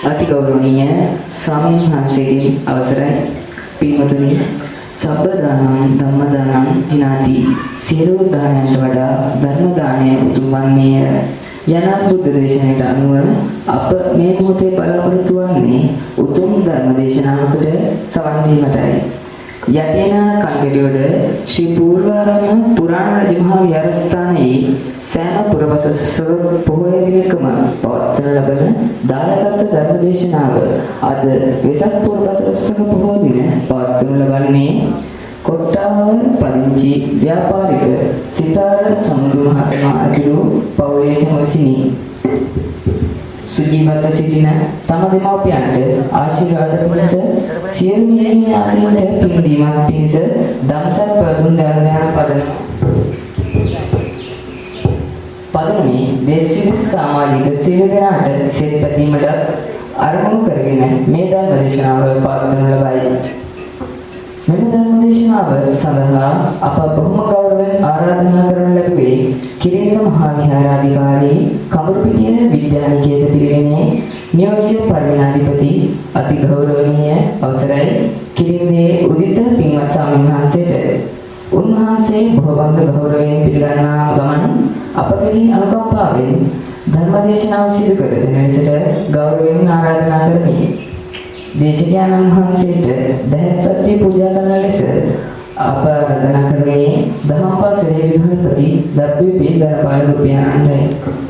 අති ගෞරවනීය ස්වාමීන් වහන්සේගේ අවසරයි පින්වතුනි සබ්බ දානං ධම්ම දානං ජිනාති සියලු දානයන්ට වඩා ධර්ම දානය උතුම් වන්නේය යන බුද්ධ දේශනාවට අනුව අප මේ මොහොතේ බලාපොරොත්තු වන්නේ උතුම් ධර්ම දේශනාවකට සවන් දීමටයි යටින කන්ගඩියොඩ ශ්‍රී පූර්වාරාම පුරාණ රජමහා විහාරස්ථානයේ සෑම පුරවසර පොහොය දිනකම පවත්වන ලබන දායකත්ව ධර්ම දේශනාව අද වෙසක් පුරවසර පොහොය දින පවත්වනු ලබන්නේ කොට්ටාව පදිංචි ව්‍යාපාරික සිතාර සමුදු මහත්මයා ඇතුළු පවුලේ සමසිනි සුජීවත සිටින තම දෙමව්පියන්ට ආශිර්වාද පිණිස සියලු මියගිය ඥාතීන්ට පින් දීමක් පිණිස දම්සත් ප්‍රදුන් දරණයන් පදනමේ දේශීය සමාජික සියලු දෙනාට සෙත් පැතීමට අරමුණු කරගෙන මේ ධර්ම දේශනාව පවත්වනු ලබයි. මෙම ධර්ම දේශනාව සඳහා අප බොහොම ගෞරවයෙන් ආරාධනා කරන ලැබුවේ කිරින්ද මහා විහාරාධිකාරී කඹුරුපිටිය විද්‍යානිකේත පිරිවෙනේ නියෝජ්‍ය පරිවේනාධිපති අති ගෞරවනීය අවසරයි කිරින්දේ උදිත පින්වත් ස්වාමීන් වහන්සේට උන්වහන්සේ බොහෝබන්ද ගෞරවයෙන් පිළිගන්නා ගමන් අප කෙරෙහි අනුකම්පාවෙන් ධර්ම දේශනාව සිදු කර දෙන ලෙසට ගෞරවයෙන් ආරාධනා කරමි. දේශකයන්න් වහන්සේට දහත්ත්‍ය පූජා කරන ලෙස අප ආරාධනා කරන්නේ දහම්පාසලේ විදුහල්පති W.P. දරපාල ගුරුපියාණන්ටයි.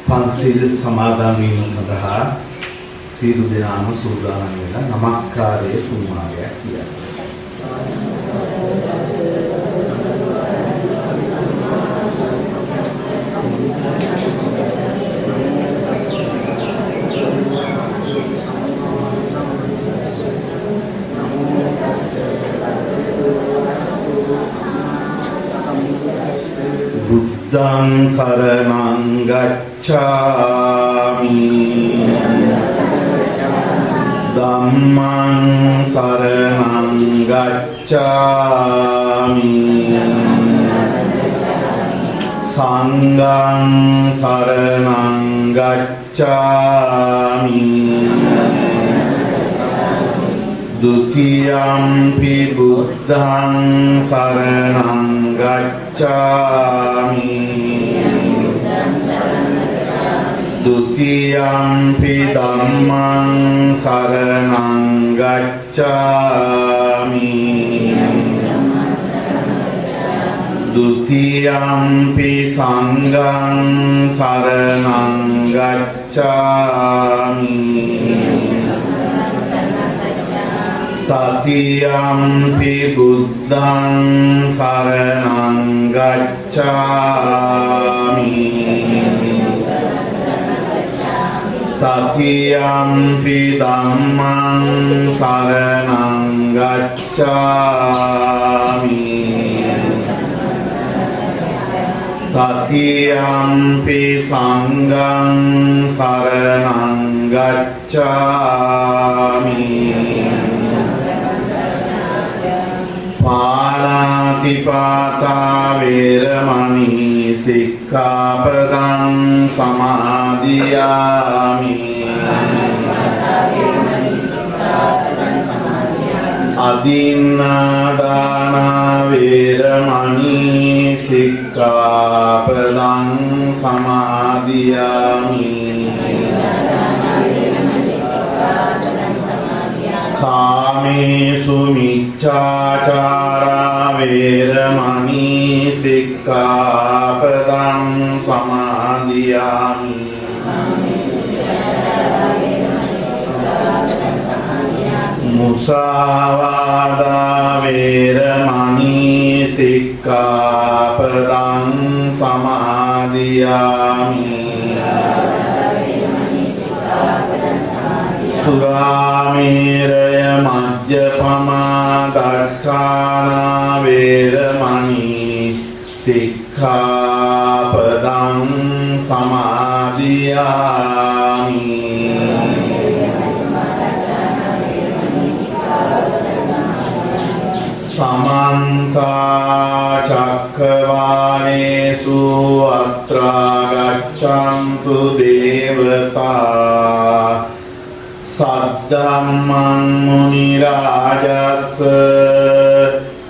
පන්සිල් සමාදන් වීම සඳහා සියලු දෙනාම සූදානම් වෙලා নমස්කාරයේ තුන්මාරයක් කියන්න. බුද්ධං සරණං ගච්ඡාමි ධම්මං සරණං ගච්ඡාමි සංඝං සරණං ගච්ඡාමි ဒုတိယံ පි බුද්ධං සරණං ගච්ඡාමි Dutiyampi dhammang saranang gacchami Dutiyampi sanghang saranang gacchami Tatiyampi buddhang saranang gacchami Tatiyampi dhammang saranang gacchami තතියම්පි සංඝං සරණං ගච්ඡාමි පාණාතිපාතා වේරමණී සික්ඛාපදං සමාදියාමි අදින්නාදාන වේරමණී සික්ඛාපදං සමාදියාමි කාමේසු මිච්ඡාචාරා වේරමණී සික්ඛාපදං සමාදියාමි මුසාවාදා වේරමණී සික්ඛාපදං සමාදියාමි සුරාමේරය මජ්ජපමා දට්ඨානා වේරමණී සික්ඛාපදං සමාදියාමි समन्ता चक्रवालेषु अत्रा गच्छन्तु देवता सद्धम्मं मुनिराजस्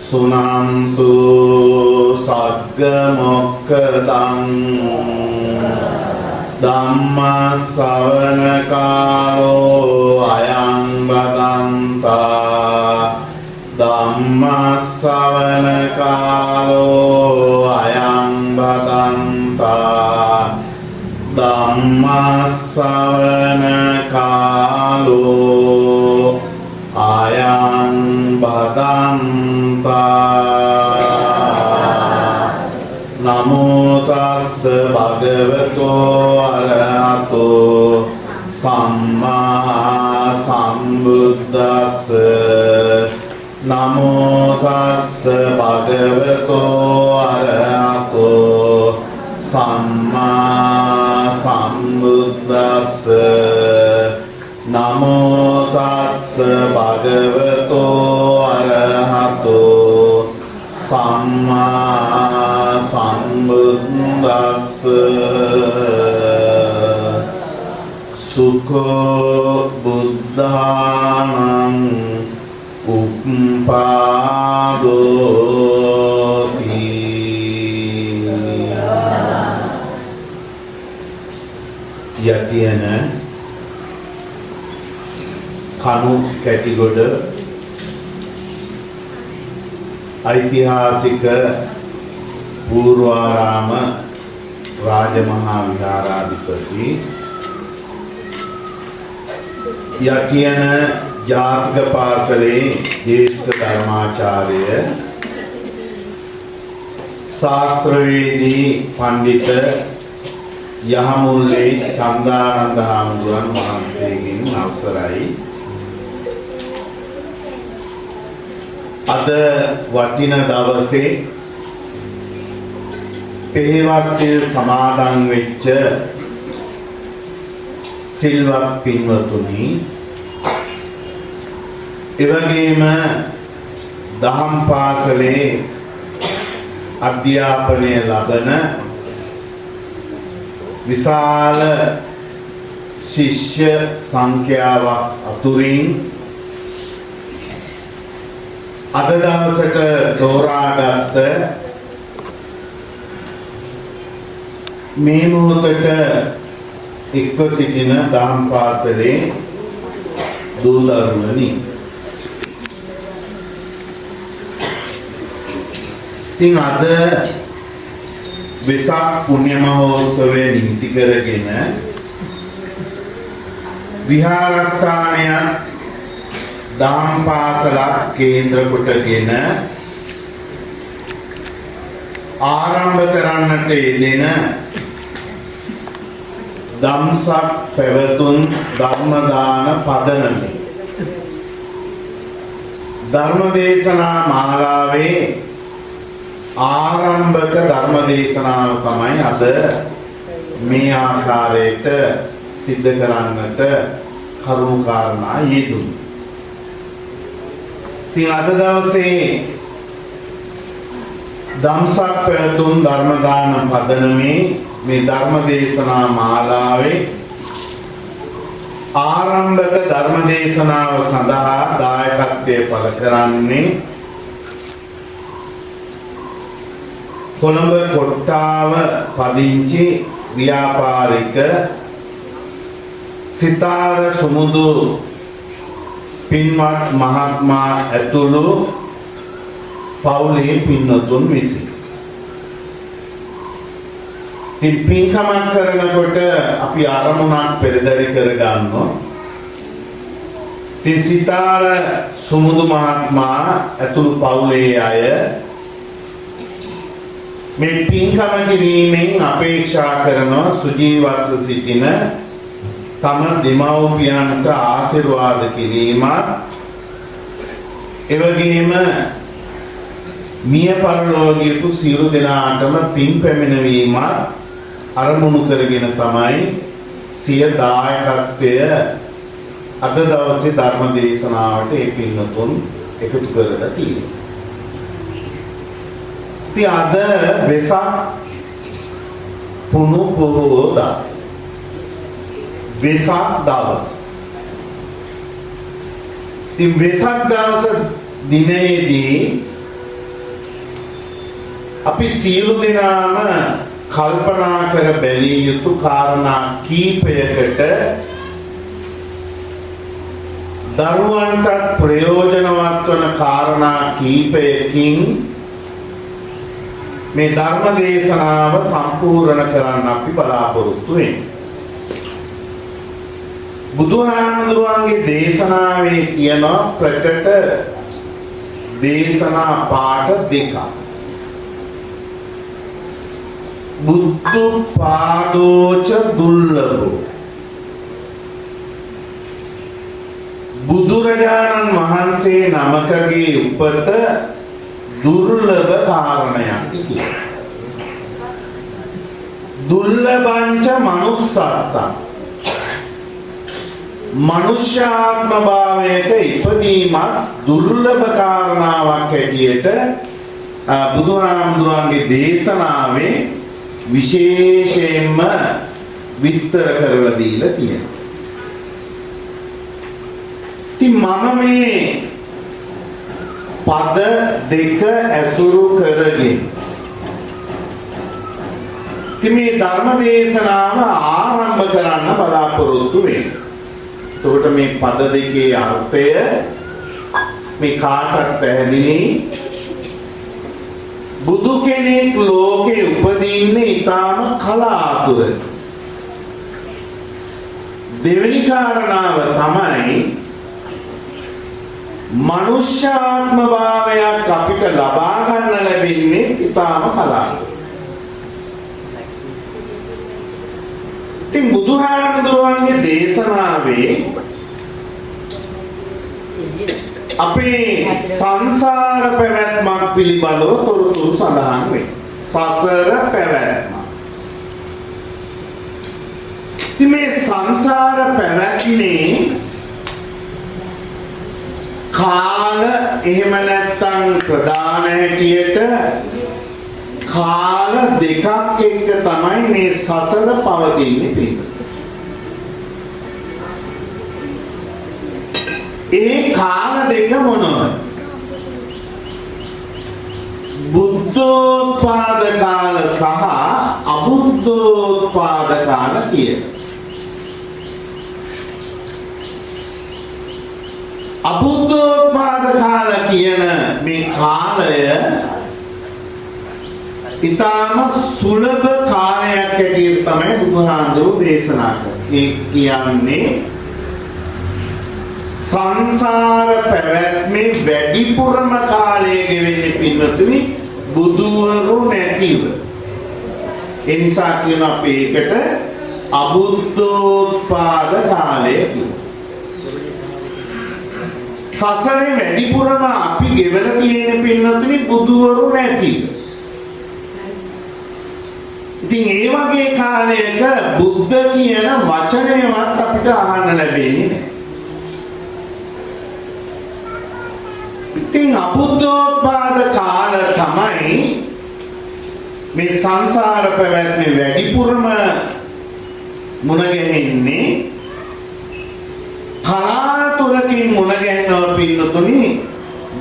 सुनन्तु सद्गमोक्खदं ධම්මස්සවන කාලෝ අයං බදන්තා ධම්මස්සවන කාලෝ අයං බදන්තා ධම්මස්සවන කාලෝ අයං බදන්තා නමෝ තස්ස භගවතෝ අරහතෝ සම්මා සම්බුද්දස්ස නමෝ තස්ස භගවතෝ අරහතෝ සම්මා සම්බුද්දස්ස නමෝ තස්ස භගවතෝ අරහතෝ සම්මා සම්බුද්දස්ස සුඛෝ බුද්ධානං උප්පාදෝති යටියන කණු කැටිගොඩ ඓතිහාසික පූර්වාරාම රාජමහා විහාරාධිපති යටියන ජාතික පාසලේ ජ්‍යෙෂ්ඨ ධර්මාචාර්ය ශාස්ත්‍රවේදී පඬිත යහමුල්ලේ චන්දානන්ද හාමුදුරන් වහන්සේගෙන් අවසරයි අද වටින දවසේ පෙහෙවස් සිල් සමාදන් වෙච්ච සිල්වත් පින්වතුනි එවැගේම දහම් පාසලේ අධ්‍යාපනය ලබන විශාල ශිෂ්‍ය සංඛ්‍යාවක් අතුරින් අද දවසට තෝරාගත්ත මේ මොහොතට එක්ව සිටින දහම් පාසලේ දූ දරුවනි ඉතින් අද වෙසක් පුණ්‍ය මහෝත්සවය නිමිති කරගෙන විහාරස්ථානයක් දහම් පාසලක් කේන්ද්‍ර කොටගෙන ආරම්භ කරන්නට යෙදෙන දම්සක් පැවතුම් ධර්ම දාන පදනමේ ධර්ම දේශනා මාලාවේ ආරම්භක ධර්ම දේශනාව තමයි අද මේ ආකාරයට සිද්ධ කරන්නට කරුණු කාරණා යෙදුනේ. ඉතින් අද දවසේ ධම්සක් පැවතුම් ධර්ම දාන පදනමේ මේ ධර්ම දේශනා මාලාවේ ආරම්භක ධර්ම දේශනාව සඳහා දායකත්වයේ පළ කරන්නේ කොළඹ කොට්ටාව පදිංචි ව්‍යාපාරික සිතාර සුමුදු පින්වත් මහත්මයා ඇතුළු පවුලේ පින්නතුන් විසින්. ඉතින් පින්කමක් කරනකොට අපි අරමුණක් පෙරදරි කරගන්නවා. ඉතින් සිතාර සුමුදු මහත්මයා ඇතුළු පවුලේ අය මේ පින්කම කිරීමෙන් අපේක්ෂා කරනවා සුජීවත්ව සිටින තම දෙමව්පියන්ට ආශිර්වාද කිරීමත් එවැගේම මිය පරලෝකීය සියලු දෙනාටම පින් පැමිණවීමත් අරමුණු කරගෙන තමයි සිය දායකත්වය අද දවසේ ධර්ම දේශනාවට ඒ පින්වතුන් එකතු කරලා තියෙනවා. ඉතින් අද වෙසක් පුණු පොහෝ දා වෙසක් දවස. ඉතින් වෙසක් දවස දිනේදී අපි සියලු දෙනාම කල්පනා කර බැලිය යුතු කාරණා කීපයකට දරුවන්ට ප්‍රයෝජනවත් වන කාරණා කීපයකින් මේ ධර්ම දේශනාව සම්පූර්ණ කරන්න අපි බලාපොරොත්තු වෙන්නේ. බුදුහාමුදුරුවන්ගේ දේශනාවේ තියෙන ප්‍රකට දේශනා පාඨ දෙකක්. බුද්ධෝත්පාදෝච දුර්ලභෝ. බුදුරජාණන් වහන්සේ නමකගේ උපත දුර්ලභ කාරණයක් කියලා. දුර්ලභංච මනුස්සත්තං. මනුෂ්‍යාත්ම භාවයක ඉපදීමත් දුර්ලභ කාරණාවක් හැටියට බුදුහාමුදුරන්ගේ දේශනාවේ විශේෂයෙන්ම විස්තර කරලා දීලා තියෙනවා. ඉතින් මම මේ පද දෙක ඇසුරු කරගෙන මේ ධර්ම දේශනාව ආරම්භ කරන්න බලාපොරොත්තු වෙනවා. එතකොට මේ පද දෙකේ අර්ථය මේ කාටත් පැහැදිලි. බුදු කෙනෙක් ලෝකේ උපදින්නේ ඊටාම කලාතුරකින්. දෙවෙනි කාරණාව තමයි මනුෂ්‍යාත්ම භාවයක් අපිට ලබා ගන්න ලැබෙන්නේ ඊටාම කලාතුරකින්. ඉතින් බුදුහාමුදුරුවන්ගේ දේශනාවේ අපේ සංසාර පැවැත්මක් පිළිබඳව තොරතුරු සඳහන් වේ. සසර පැවැත්ම. ඉතින් මේ සංසාර පැවැත්මේ කාල එහෙම නැත්නම් ප්‍රධාන හැටියට කාල දෙකක් එක්ක තමයි මේ සසර පවතින්නේ පිළිගන්න. ඒ කාල දෙක මොනවද? බුද්ධෝත්පාද කාල සහ අබුද්ධෝත්පාද කාල කියන. අබුද්ධෝත්පාද කාල කියන මේ කාලය ඊටම සුලභ කාලයක් හැටියට තමයි බුදුහාමුදුරුවෝ දේශනා කරන්නේ. ඒ කියන්නේ සංසාර පැවැත්මේ වැඩිපුරම කාලය ගෙවෙන්නේ පින්වතුනි බුදුවරු නැතිව. ඒ නිසා කියන අපි ඒකට අබුද්ධෝත්පාද කාලය කියනවා. සසරේ වැඩිපුරම අපි ගෙවලා තියෙන පින්වතුනි බුදුවරු නැතිව. ඉතින් ඒ වගේ කාලයක බුද්ධ කියන වචනයවත් අපිට අහන්න ලැබෙන්නේ නැහැ. ඉතින් අබුද්ධෝත්පාද කාල තමයි මේ සංසාර පැවැත්මේ වැඩිපුරම මුණ ගැහෙන්නේ. කලාතුරකින් මුණ ගැහෙනවා පින්නතුනි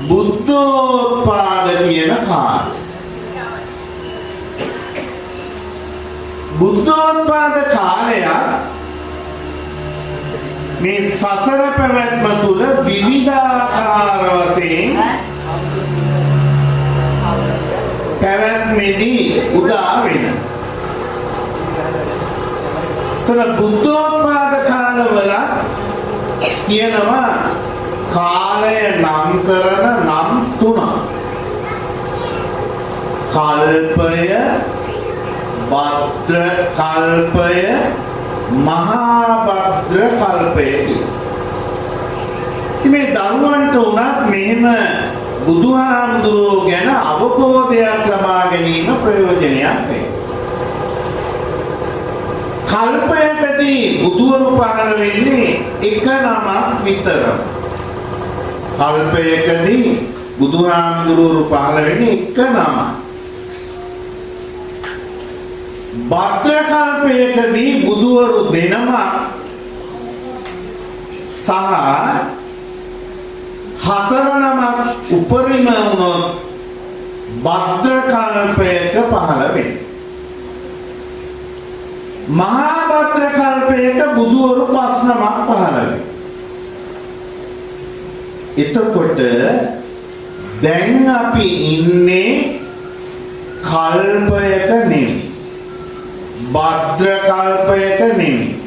බුද්ධෝත්පාද කියන කාලය. බුද්ධෝත්පාද කාලය මේ සසර පැවැත්ම තුළ විවිධාකාර වශයෙන් පැවැත්මේදී උදා වෙනවා. බුද්ධෝත්පාද කාලවල කියනවා කාලය නම් කරන නම් තුනක්. කල්පය, භද්‍ර කල්පය, මහා භද්‍ර කල්පය. මේ දරුවන්ට උනත් මෙහෙම බුදුහාමුදුරුවෝ ගැන අවබෝධයක් ලබා ගැනීම ප්‍රයෝජනයක් වේ. කල්පයකදී බුදුවරු පහළ වෙන්නේ එක නමක් විතර. කල්පයකදී බුදුහාමුදුරුවෝ පහළ වෙන්නේ එක නමක්. භද්‍ර කල්පයකදී බුදුවරු දෙනම සහ හතර නමක් උපරිම වුණොත් භද්‍ර කල්පයක පහළ වෙන්නේ. මහා භද්‍ර කල්පයක බුදුවරු 5 නමක් පහළ වෙන්නේ. එතකොට දැන් අපි ඉන්නේ කල්පයක නෙමෙයි, භද්‍ර කල්පයක නෙමෙයි,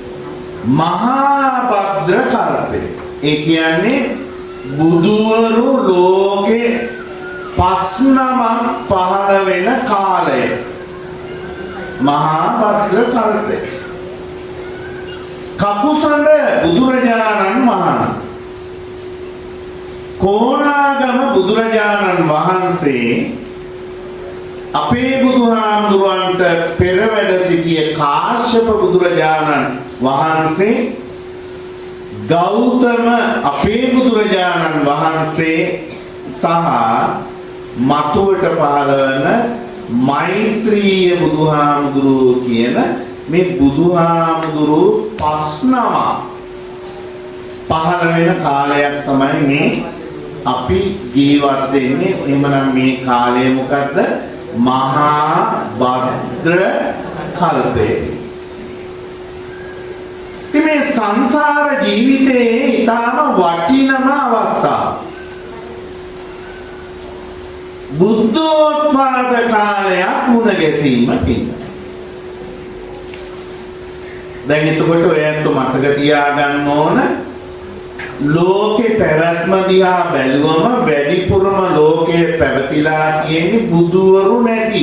මහා භද්‍ර කල්පයක. ඒ කියන්නේ බුදුවරු ලෝකේ 5 නමක් පහළ වෙන කාලය මහා භද්‍ර කල්පය. කකුසඳ බුදුරජාණන් වහන්සේ, කොණාගම බුදුරජාණන් වහන්සේ, අපේ බුදුහාමුදුරන්ට පෙර වැඩ සිටිය කාශ්‍යප බුදුරජාණන් වහන්සේ, ගෞතම අපේ බුදුරජාණන් වහන්සේ සහ මතුවට පහළ වන මෛත්‍රීය බුදුහාමුදුරුවෝ කියන මේ බුදුහාමුදුරුවෝ 5 නම පහළ වෙන කාලයක් තමයි මේ අපි ජීවත් වෙන්නේ. එහෙමනම් මේ කාලය මොකද්ද? මහා භද්‍ර කල්පය. මේ සංසාර ජීවිතයේ ඊටම වටිනම අවස්ථාව. බුද්ධෝත්පාද කාලයක් මුණ ගැසීම පින්න. දැන් එතකොට ඔයත් මතක තියාගන්න ඕන, ලෝකේ පැවැත්ම දිහා බැලුවම වැඩිපුරම ලෝකයේ පැවතිලා තියෙන්නේ බුදුවරු නැති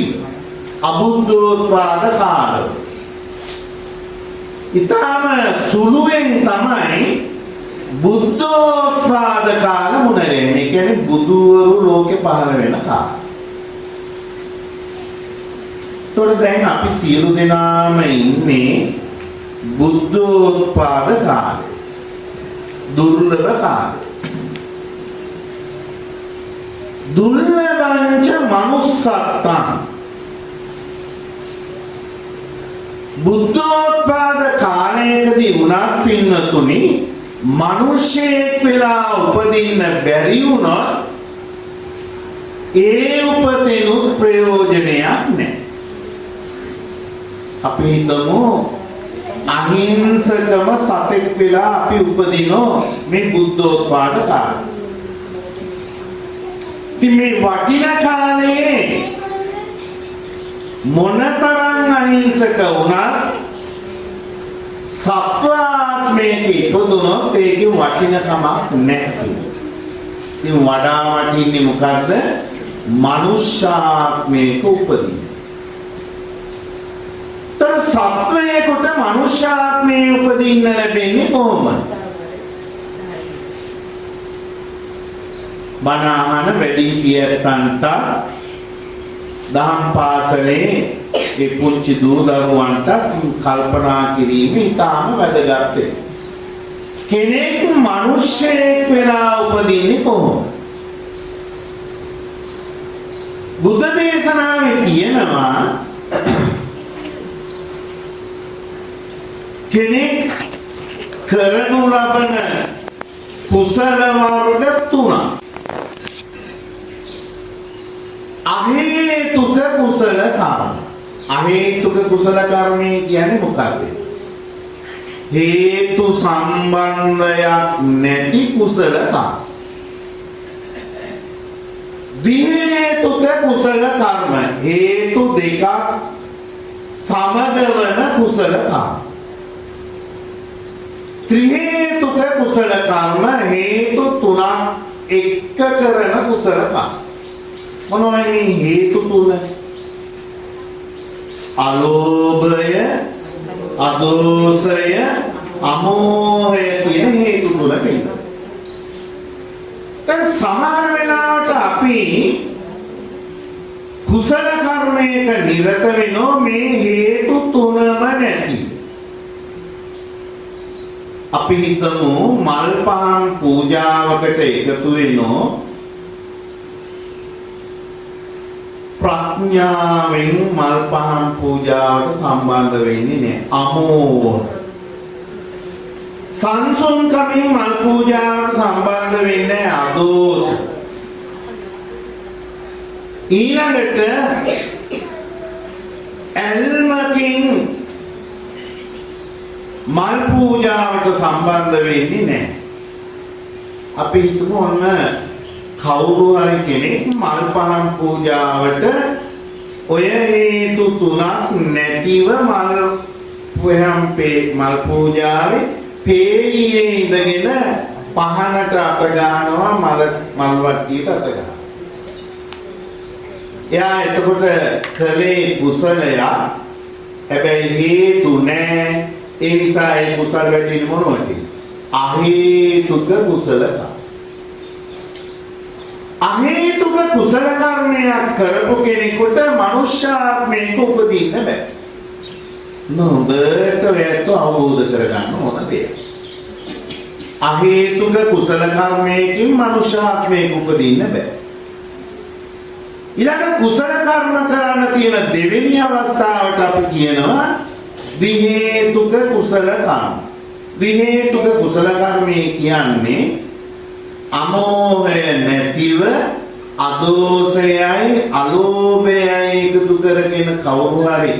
අබුද්ධෝත්පාද කාලය. ඊටම සුළුෙන් තමයි බුද්ධෝත්පාද කාල මුණ ගැහෙන්නේ. ඒ කියන්නේ බුදුවරු ලෝකේ පහළ වෙන කාලය. ඒතකොට දැන් අපි සියලු දෙනාම ඉන්නේ බුද්ධෝත්පාද කාලය. දුර්ලභ කාලය. දුර්ලභංච මනුස්සත්තං. බුද්ධෝත්පාද කාලයකදී උනත් පින්නතුනි මිනිසෙක් වෙලා උපදින්න බැරි වුණොත් ඒ උපදිනුත් ප්‍රයෝජනයක් නැහැ. අපි හිතමු අහිංසකම සතෙක් වෙලා අපි උපදිනෝ මේ බුද්ධෝත්පාද කාලේ. ඉතින් මේ වටින කාලේ මොනතරම් අහිංසක වුණත් සත්වාත්මයක ඉපදුනොත් ඒකේ වටිනකමක් නැහැ. ඉතින් වඩා වටින්නේ මොකද්ද? මනුෂ්‍යාත්මයක උපදින. තර සත්වයකට මනුෂ්‍යාත්මයේ උපදින්න ලැබෙන්නේ කොහොමද? බණ අහන වැඩිහිටියන්ට දහම් පාසලේ ඒ පුංචි දූ දරුවන්ට කල්පනා කිරීම ඉතාම වැදගත් වෙනවා. කෙනෙක් මිනිස්සෙක් වෙලා උපදින්නේ කොහොමද? බුද්ධ දේශනාවේ තියෙනවා කෙනෙක් කරනු ලබන කුසල වර්ග තුනක්. අහේතුක කුසල කර්ම. අහේතුක කුසල කර්මය කියන්නේ මොකක්ද? හේතු සම්බන්ධයක් නැති කුසල කර්ම. ද්විහේතුක කුසල කර්ම. හේතු දෙකක් සමග වන කුසල කර්ම. ත්‍රිහේතුක කුසල කර්ම. හේතු තුනක් එක්ක කරන කුසල කර්ම. මොනවයි මේ හේතු තුන? අලෝභය, අදෝසය, අමෝහය කියන හේතු තුන තියෙනවා. දැන් සමහර වෙලාවට අපි කුසල කර්මයක නිරත වෙනෝ මේ හේතු තුනම නැති. අපි හිතමු මල් පහන් පූජාවකට එකතු වෙනෝ ප්‍රඥාවෙන් මල් පහන් පූජාවට සම්බන්ධ වෙන්නේ නැහැ. අමෝහ. සංසුන් කමින් මල් පූජාවට සම්බන්ධ වෙන්නේ අදෝස. ඊළඟට ඇල්මකින් මල් පූජාවට සම්බන්ධ වෙන්නේ නැහැ. අපි හිතමු ඔන්න කවුරු හරි කෙනෙක් මල් පහන් පූජාවට ඔය හේතු තුනක් නැතිව මල් පූජාවේ පේලියේ ඉඳගෙන පහනට අත ගන්නවා මල් වට්ටියට අත ගන්නවා. එයා එතකොට කලේ කුසලයක්. හැබැයි හේතු නැහැ. ඒ නිසා ඒ කුසල වෙන්නේ මොනවද? අහේතුක කුසලක. අහේතුක කුසල කර්මයක් කරපු කෙනෙකුට මනුෂ්‍යාත්මයක උපදින්න බෑ. නොදට වේතු අවබෝධ කරගන්න ඕන දෙයක්. අහේතුක කුසල කර්මයකින් මනුෂ්‍යාත්මයක උපදින්න බෑ. ඊළඟ කුසල කර්ම කරන්න තියෙන දෙවෙනි අවස්ථාවට අපි කියනවා ද්විහේතුක කුසල කර්ම. ද්විහේතුක කුසල කර්මය කියන්නේ අමෝහය නැතිව අදෝසයයි අලෝභයයි එකතු කරගෙන කවුරු හරි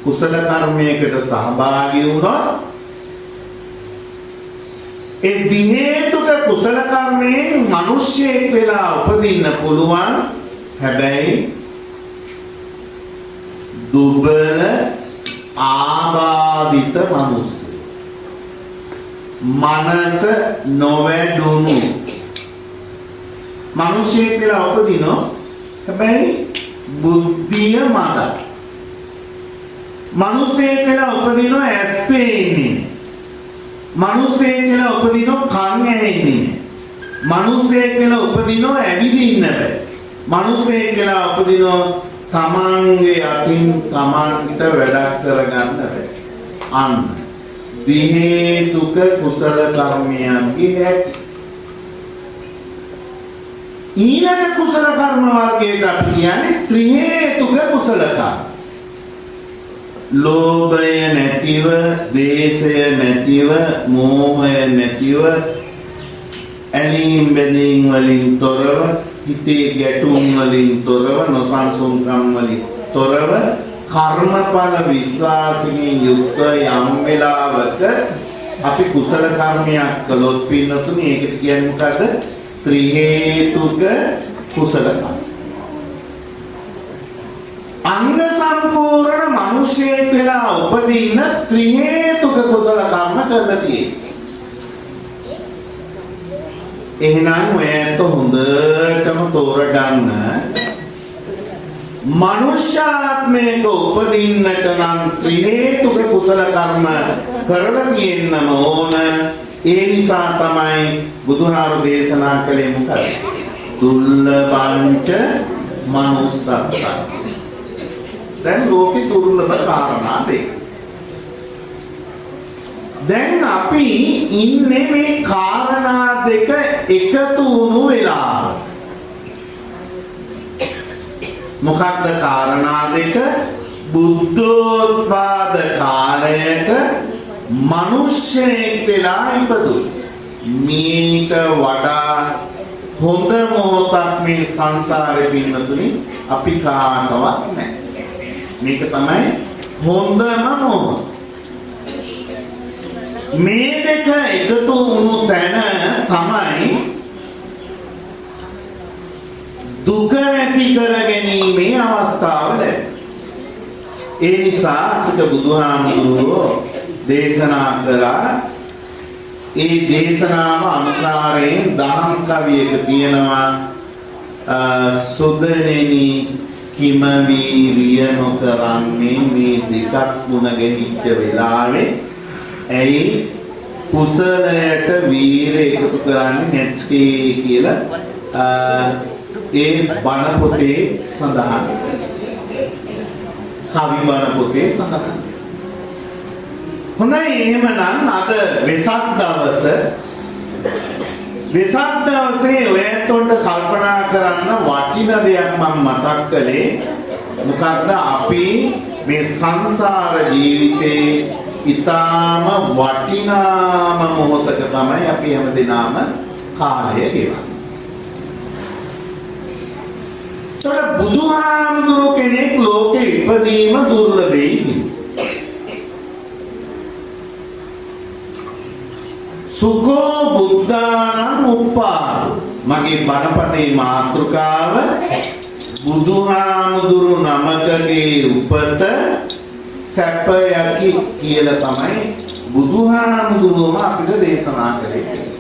කුසල කර්මයකට සහභාගී වුණොත් ඒ ද්විහේතුක කුසල කර්මයෙන් මිනිස්සෙක් වෙලා උපදින්න පුළුවන්. හැබැයි දුබල ආබාධිත මිනිස් මනස නොවැඩුණු මිනිස්සෙක් වෙලා උපදිනෝ. හැබැයි බුද්ධිය මදයි. මිනිස්සෙක් වෙලා උපදිනෝ ඇස් පේන්නේ. මිනිස්සෙක් වෙලා උපදිනෝ කන් ඇහෙන්නේ. මිනිස්සෙක් වෙලා උපදිනෝ ඇවිදින්න බෑ. මිනිස්සෙක් වෙලා උපදිනෝ තමන්ගේ අතින් තමන්ට වැඩක් කරගන්න බෑ. අන්න ද්විහේතුක කුසල කර්මයන්ගේ හැටි. ඊළඟ කුසල කර්ම වර්ගයට අපි කියන්නේ ත්‍රිහේතුක කුසල කර්ම. ලෝභය නැතිව, ද්වේෂය නැතිව, මෝහය නැතිව, ඇලීම් බැඳීම් වලින් තොරව, හිතේ ගැටුම් වලින් තොරව, නොසන්සුන්කම් වලින් තොරව, කර්මඵල විශ්වාසයෙන් යුක්ත යම් වෙලාවක අපි කුසල කර්මයක් කළොත් පින්නතුනි ඒකට කියන්නේ මොකද? ත්‍රිහේතුක කුසල කර්ම. අංග සම්පූර්ණ මිනිසෙක් වෙලා උපදින ත්‍රිහේතුක කුසල කර්ම කරලා තියෙනවා. එහෙනම් ඔයත් හොඳටම තෝරගන්න මනුෂ්‍යාත්මයක උපදින්නට නම් ත්‍රිහේතුක කුසල කර්ම කරලා තියෙන්නම ඕන. ඒ නිසා තමයි බුදුහාරු දේශනා කළේ මොකද? දුල්ලභංච මනුස්සත්ත. දැන් ලෝකේ දුර්ලභ කාරණා දෙක. දැන් අපි ඉන්නේ මේ කාරණා දෙක එකතු වුණු වෙලාව. මොකක්ද කාරණා දෙක? බුද්ධෝත්පාද කාලයක මිනිස්සෙක් වෙලා ඉපදුණා. මීට වඩා හොඳ මොහොතක් මේ සංසාරේ පින්නතුනි අපි කාටවත් නැහැ. මේක තමයි හොඳම මොහොත. මේ දෙක එකතු වුණු තැන තමයි දුක නැති කර ගැනීමේ අවස්ථාව ලැබෙන්නේ. ඒ නිසා අපිට බුදුහාමුදුරුවෝ දේශනා කළා. ඒ දේශනාව අනුසාරයෙන් දහම් කවියක තියෙනවා සුදනෙනි කිම වීරිය නොකරන්නේ මේ දෙකක් ගුණ ගැහිච්ච වෙලාවේ ඇයි කුසලයට වීරිය එකතු කරන්නේ නැත්තේ කියලා ඒ බණ පොතේ සඳහන්. කවි බණ පොතේ සඳහන්. හොඳයි එහෙමනම් අද වෙසක් දවසේ ඔයත්ොන්ට කල්පනා කරන්න වටින දෙයක් මම මතක් කළේ. මොකක්ද අපි මේ සංසාර ජීවිතේ ඊටාම වටිනාම මොහොතක තමයි අපි හැමදෙනාම කාලය ගෙවන්නේ. ඒතර බුදුහාමුදුරුවෝ කෙනෙක් ලෝකේ ඉපදීම දුර්ලභයි. සුඛෝ බුද්ධානං උපාද. මගේ බණපතේ මාතෘකාව බුදුහාමුදුරු නමකගේ උපත සැපයකි කියලා තමයි බුදුහාමුදුරුවම අපිට දේශනා කළේ.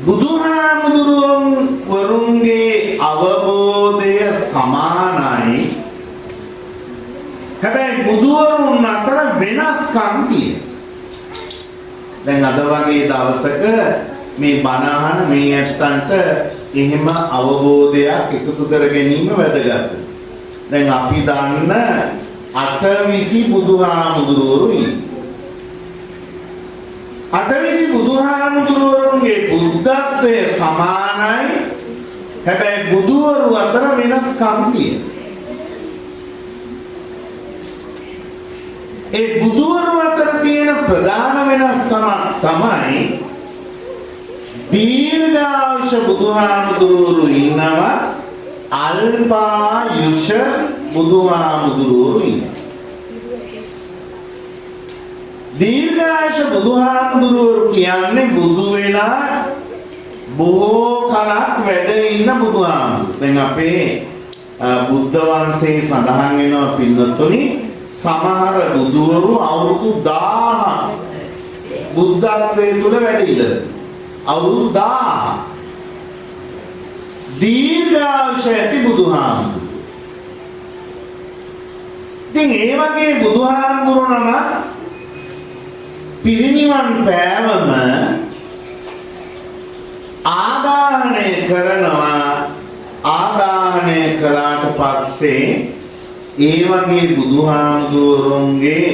බුදුහාමුදුරුවන් වරුන්ගේ අවබෝධය සමානයි. හැබැයි බුදුවරුන් අතර වෙනස්කම් තියෙනවා. දැන් අද වගේ දවසක මේ බණ අහන මේ ඇත්තන්ට එහෙම අවබෝධයක් එකතු කර ගැනීම වැදගත්. දැන් අපි දන්න 8 බුදුහාමුදුරුවරු ඉන්නේ. 8 බුදුහාමුදුරුවරුන්ගේ බුද්ධත්වයේ සමානයි. හැබැයි බුදුවරු අතර වෙනස්කම් තියෙනවා. ඒ බුදුවරු අතර තියෙන ප්‍රධාන වෙනස්කම තමයි දීර්ඝායුෂ බුදුහාමුදුරුවරු ඉන්නවා, අල්පායුෂ බුදුහාමුදුරුවරු ඉන්නවා. දීර්ඝායුෂ බුදුහාමුදුරුවරු කියන්නේ බුදු වෙලා බොහෝ කලක් වැඩ ඉන්න බුදුහාමුදුරුවෝ. දැන් අපේ බුද්ධ වංශයේ සඳහන් වෙනවා පින්නතුනි සමහර බුදුවරු අවුරුදු 1000 බුද්ධත්වයේ තුල වැඩ ඉඳලා අවුරුදු 1000 දීර්ඝායුෂ ඇති බුදුහාමුදුරුවෝ. ඉතින් ඒ වගේ බුදුහාමුදුරුවෝ නම පිරිනිවන් පෑවම ආදාහනය කරනවා. ආදාහනය කළාට පස්සේ ඒ වගේ බුදුහාමුදුරුවන්ගේ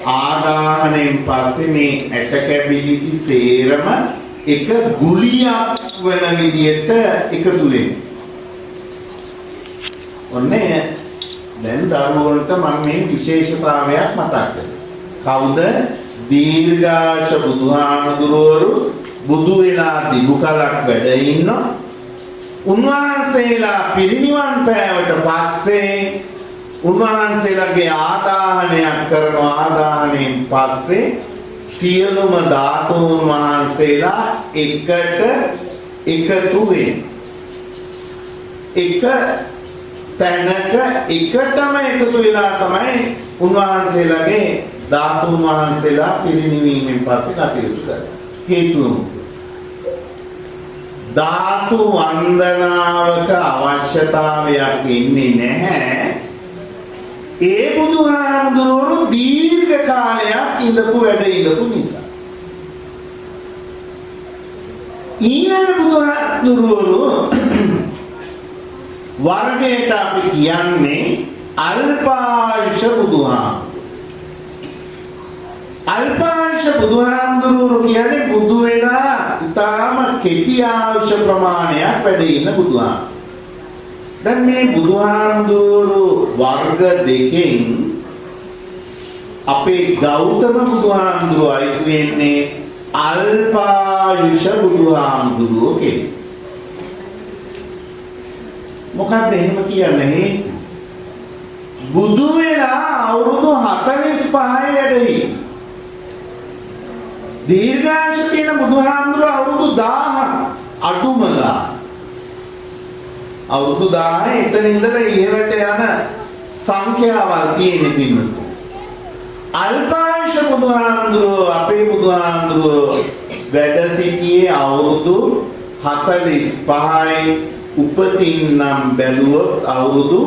ආදාහණයෙන් පස්සේ මේ ඇට කැබිලිටි සේරම එක ගුලියක් වෙන විදියට එකතු වෙනවා. ඔන්නේ දැන් දරුවන්ට මම මේ විශේෂතාවයක් මතක් කළා. කවුද? දීර්ඝාෂ බුදුහාමුදුරුවරු බුදු වෙලා දිගු කලක් වැඩ ඉන්නවා. උන්වහන්සේලා පිරිනිවන් පෑවට පස්සේ උන්වහන්සේලාගේ ආදාහනයක් කරන ආදාහණයෙන් පස්සේ සියලුම ධාතුන් වහන්සේලා එකට එකතු වෙන එක තැනක එකටම එකතු වෙලා තමයි උන්වහන්සේලාගේ ධාතුන් වහන්සේලා පිරිනිවීමෙන් පස්සේ කටයුතු කරන්නේ. හේතුව ධාතු වන්දනාවක අවශ්‍යතාවයක් ඉන්නේ නැහැ. ඒ බුදුහාමුදුරුවෝ දීර්ඝ කාලයක් ඉඳපු වැඩ ඉඳපු නිසා. ඊළඟ බුදුහාමුදුරුවෝ වර්ගයට අපි කියන්නේ අල්පායුෂ බුදුහාමුදුරුවෝ. අල්පායුෂ බුදුහාමුදුරුවෝ කියන්නේ බුදු වෙලා ඉතාම කෙටි ආයුෂ ප්‍රමාණයක් වැඩ ඉන්න බුදුහාමුදුරුවෝ. දැන් මේ බුදුහාමුදුරුවෝ වර්ග දෙකෙන් අපේ ගෞතම බුදුහාමුදුරුවෝ අයිති වෙන්නේ අල්පායුෂ බුදුහාමුදුරුවෝ කෙනෙක්. මොකක්ද එහෙම කියන්නේ? බුදු වෙලා අවුරුදු 45යි වැඩ හිටියේ. දීර්ඝායුෂ තියෙන බුදුහාමුදුරුවෝ අවුරුදු 1000 අඩුම ගාන. අවුරුදු 1000 එතන ඉඳලා ඉහළට යන සංඛ්‍යාවල් තියෙන පින්නතු. අල්පායුෂ බුදුහාමුදුරුවෝ අපේ බුදුහාමුදුරුවෝ වැඩ සිටියේ අවුරුදු 45යි. උපතින් නම් බැලුවොත් අවුරුදු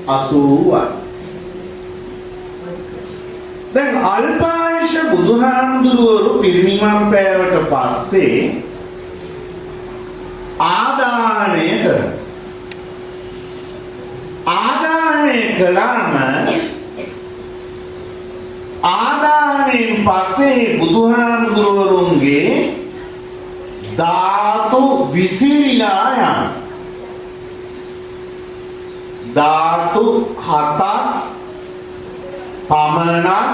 80යි. දැන් අල්පායුෂ බුදුහාමුදුරුවෝ පිරිනිවන් පෑවට පස්සේ ආදානය කරා. ආදානය කළාම ආදානයෙන් පස්සේ බුදුහාමුදුරුවරුන්ගේ ධාතු විසිරිලා යනවා. ධාතු 7ක් පමණක්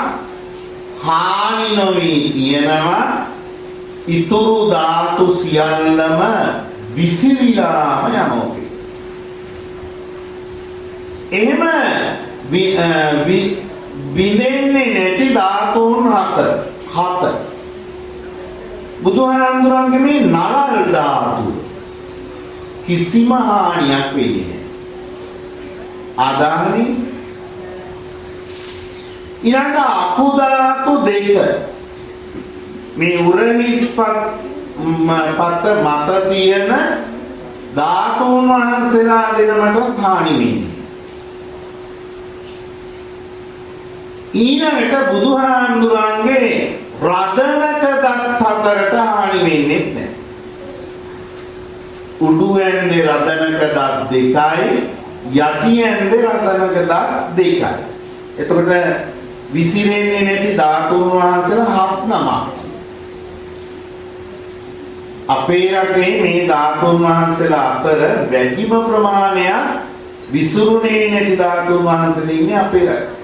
හානි නොවී තියෙනවා. ඉතුරු ධාතු සියල්ලම විසිරිලාම යනවා. එහෙම බිඳෙන්නේ නැති ධාතුන් 7 බුදුහාමුදුරන්ගේ මේ නලල් ධාතුව කිසිම හානියක් වෙන්නේ නැහැ. ආදාහනේ ඊළඟ අකු ධාතු 2 මේ උරහිස්පත් මත තියෙන ධාතුන් වහන්සේලා දෙනමට හානි වෙන්නේ. ඊළඟට බුදුහාමුදුරන්ගේ රදනක දත් 4ට හානි වෙන්නේ නැහැ. උඩු ඇන්දේ රදනක දත් 2යි යටි ඇන්දේ රදනක දත් 2යි. එතකොට විසිරෙන්නේ නැති ධාතුන් වහන්සේලා 7 නමක්. අපේ රටේ මේ ධාතුන් වහන්සේලා අතර වැඩිම ප්‍රමාණයක් විසිරුනේ නැති ධාතුන් වහන්සේලා ඉන්නේ අපේ රටේ.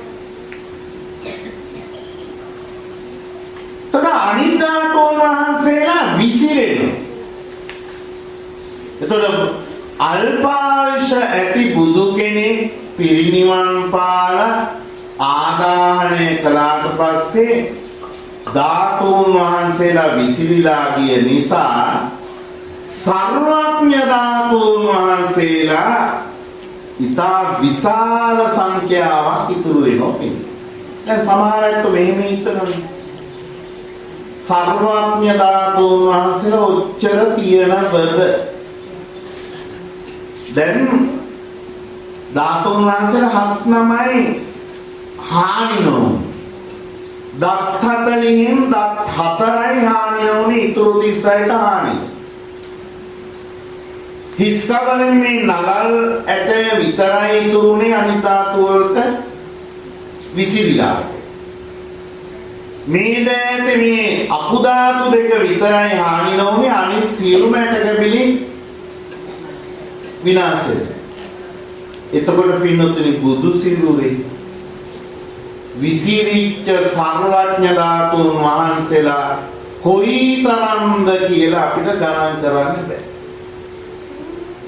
අනිත් ධාතුන් වහන්සේලා විසිරෙනවා. එතකොට අල්පායුෂ ඇති බුදු කෙනෙක් පිරිනිවන් පාලා ආදාහනය කළාට පස්සේ ධාතුන් වහන්සේලා විසිරීලා ගිය නිසා සර්වඥ ධාතුන් වහන්සේලා ඉතා විශාල සංඛ්‍යාවක් ඉතුරු වෙනවා. දැන් සමහර අය මෙහෙම හිතනවා සර්වඥ ධාතුන් වහන්සේලා ඔච්චර තියෙනවද? දැන් ධාතුන් වහන්සේලා 7 හානි නොවුනේ. දත් 40න් දත් 4යි හානි නොවුනේ, ඉතුරු 36ට හානි. හිස්කවලින් මේ නලල් ඇට විතරයි ඉතුරුනේ, අනිත් ධාතු වලට විසිරිලා. මේ දැයට මේ අකු ධාතු 2 විතරයි හානි නොවුනේ, අනිත් සියලුම ඇටකැබිලි විනාශ වෙනවා. එතකොට පින්නොත්නි බුදු සිරුරේ විසිරිච්ච සර්වඥ ධාතුන් වහන්සේලා කොයිතරම්ද කියලා අපිට ගණන් කරන්න බෑ.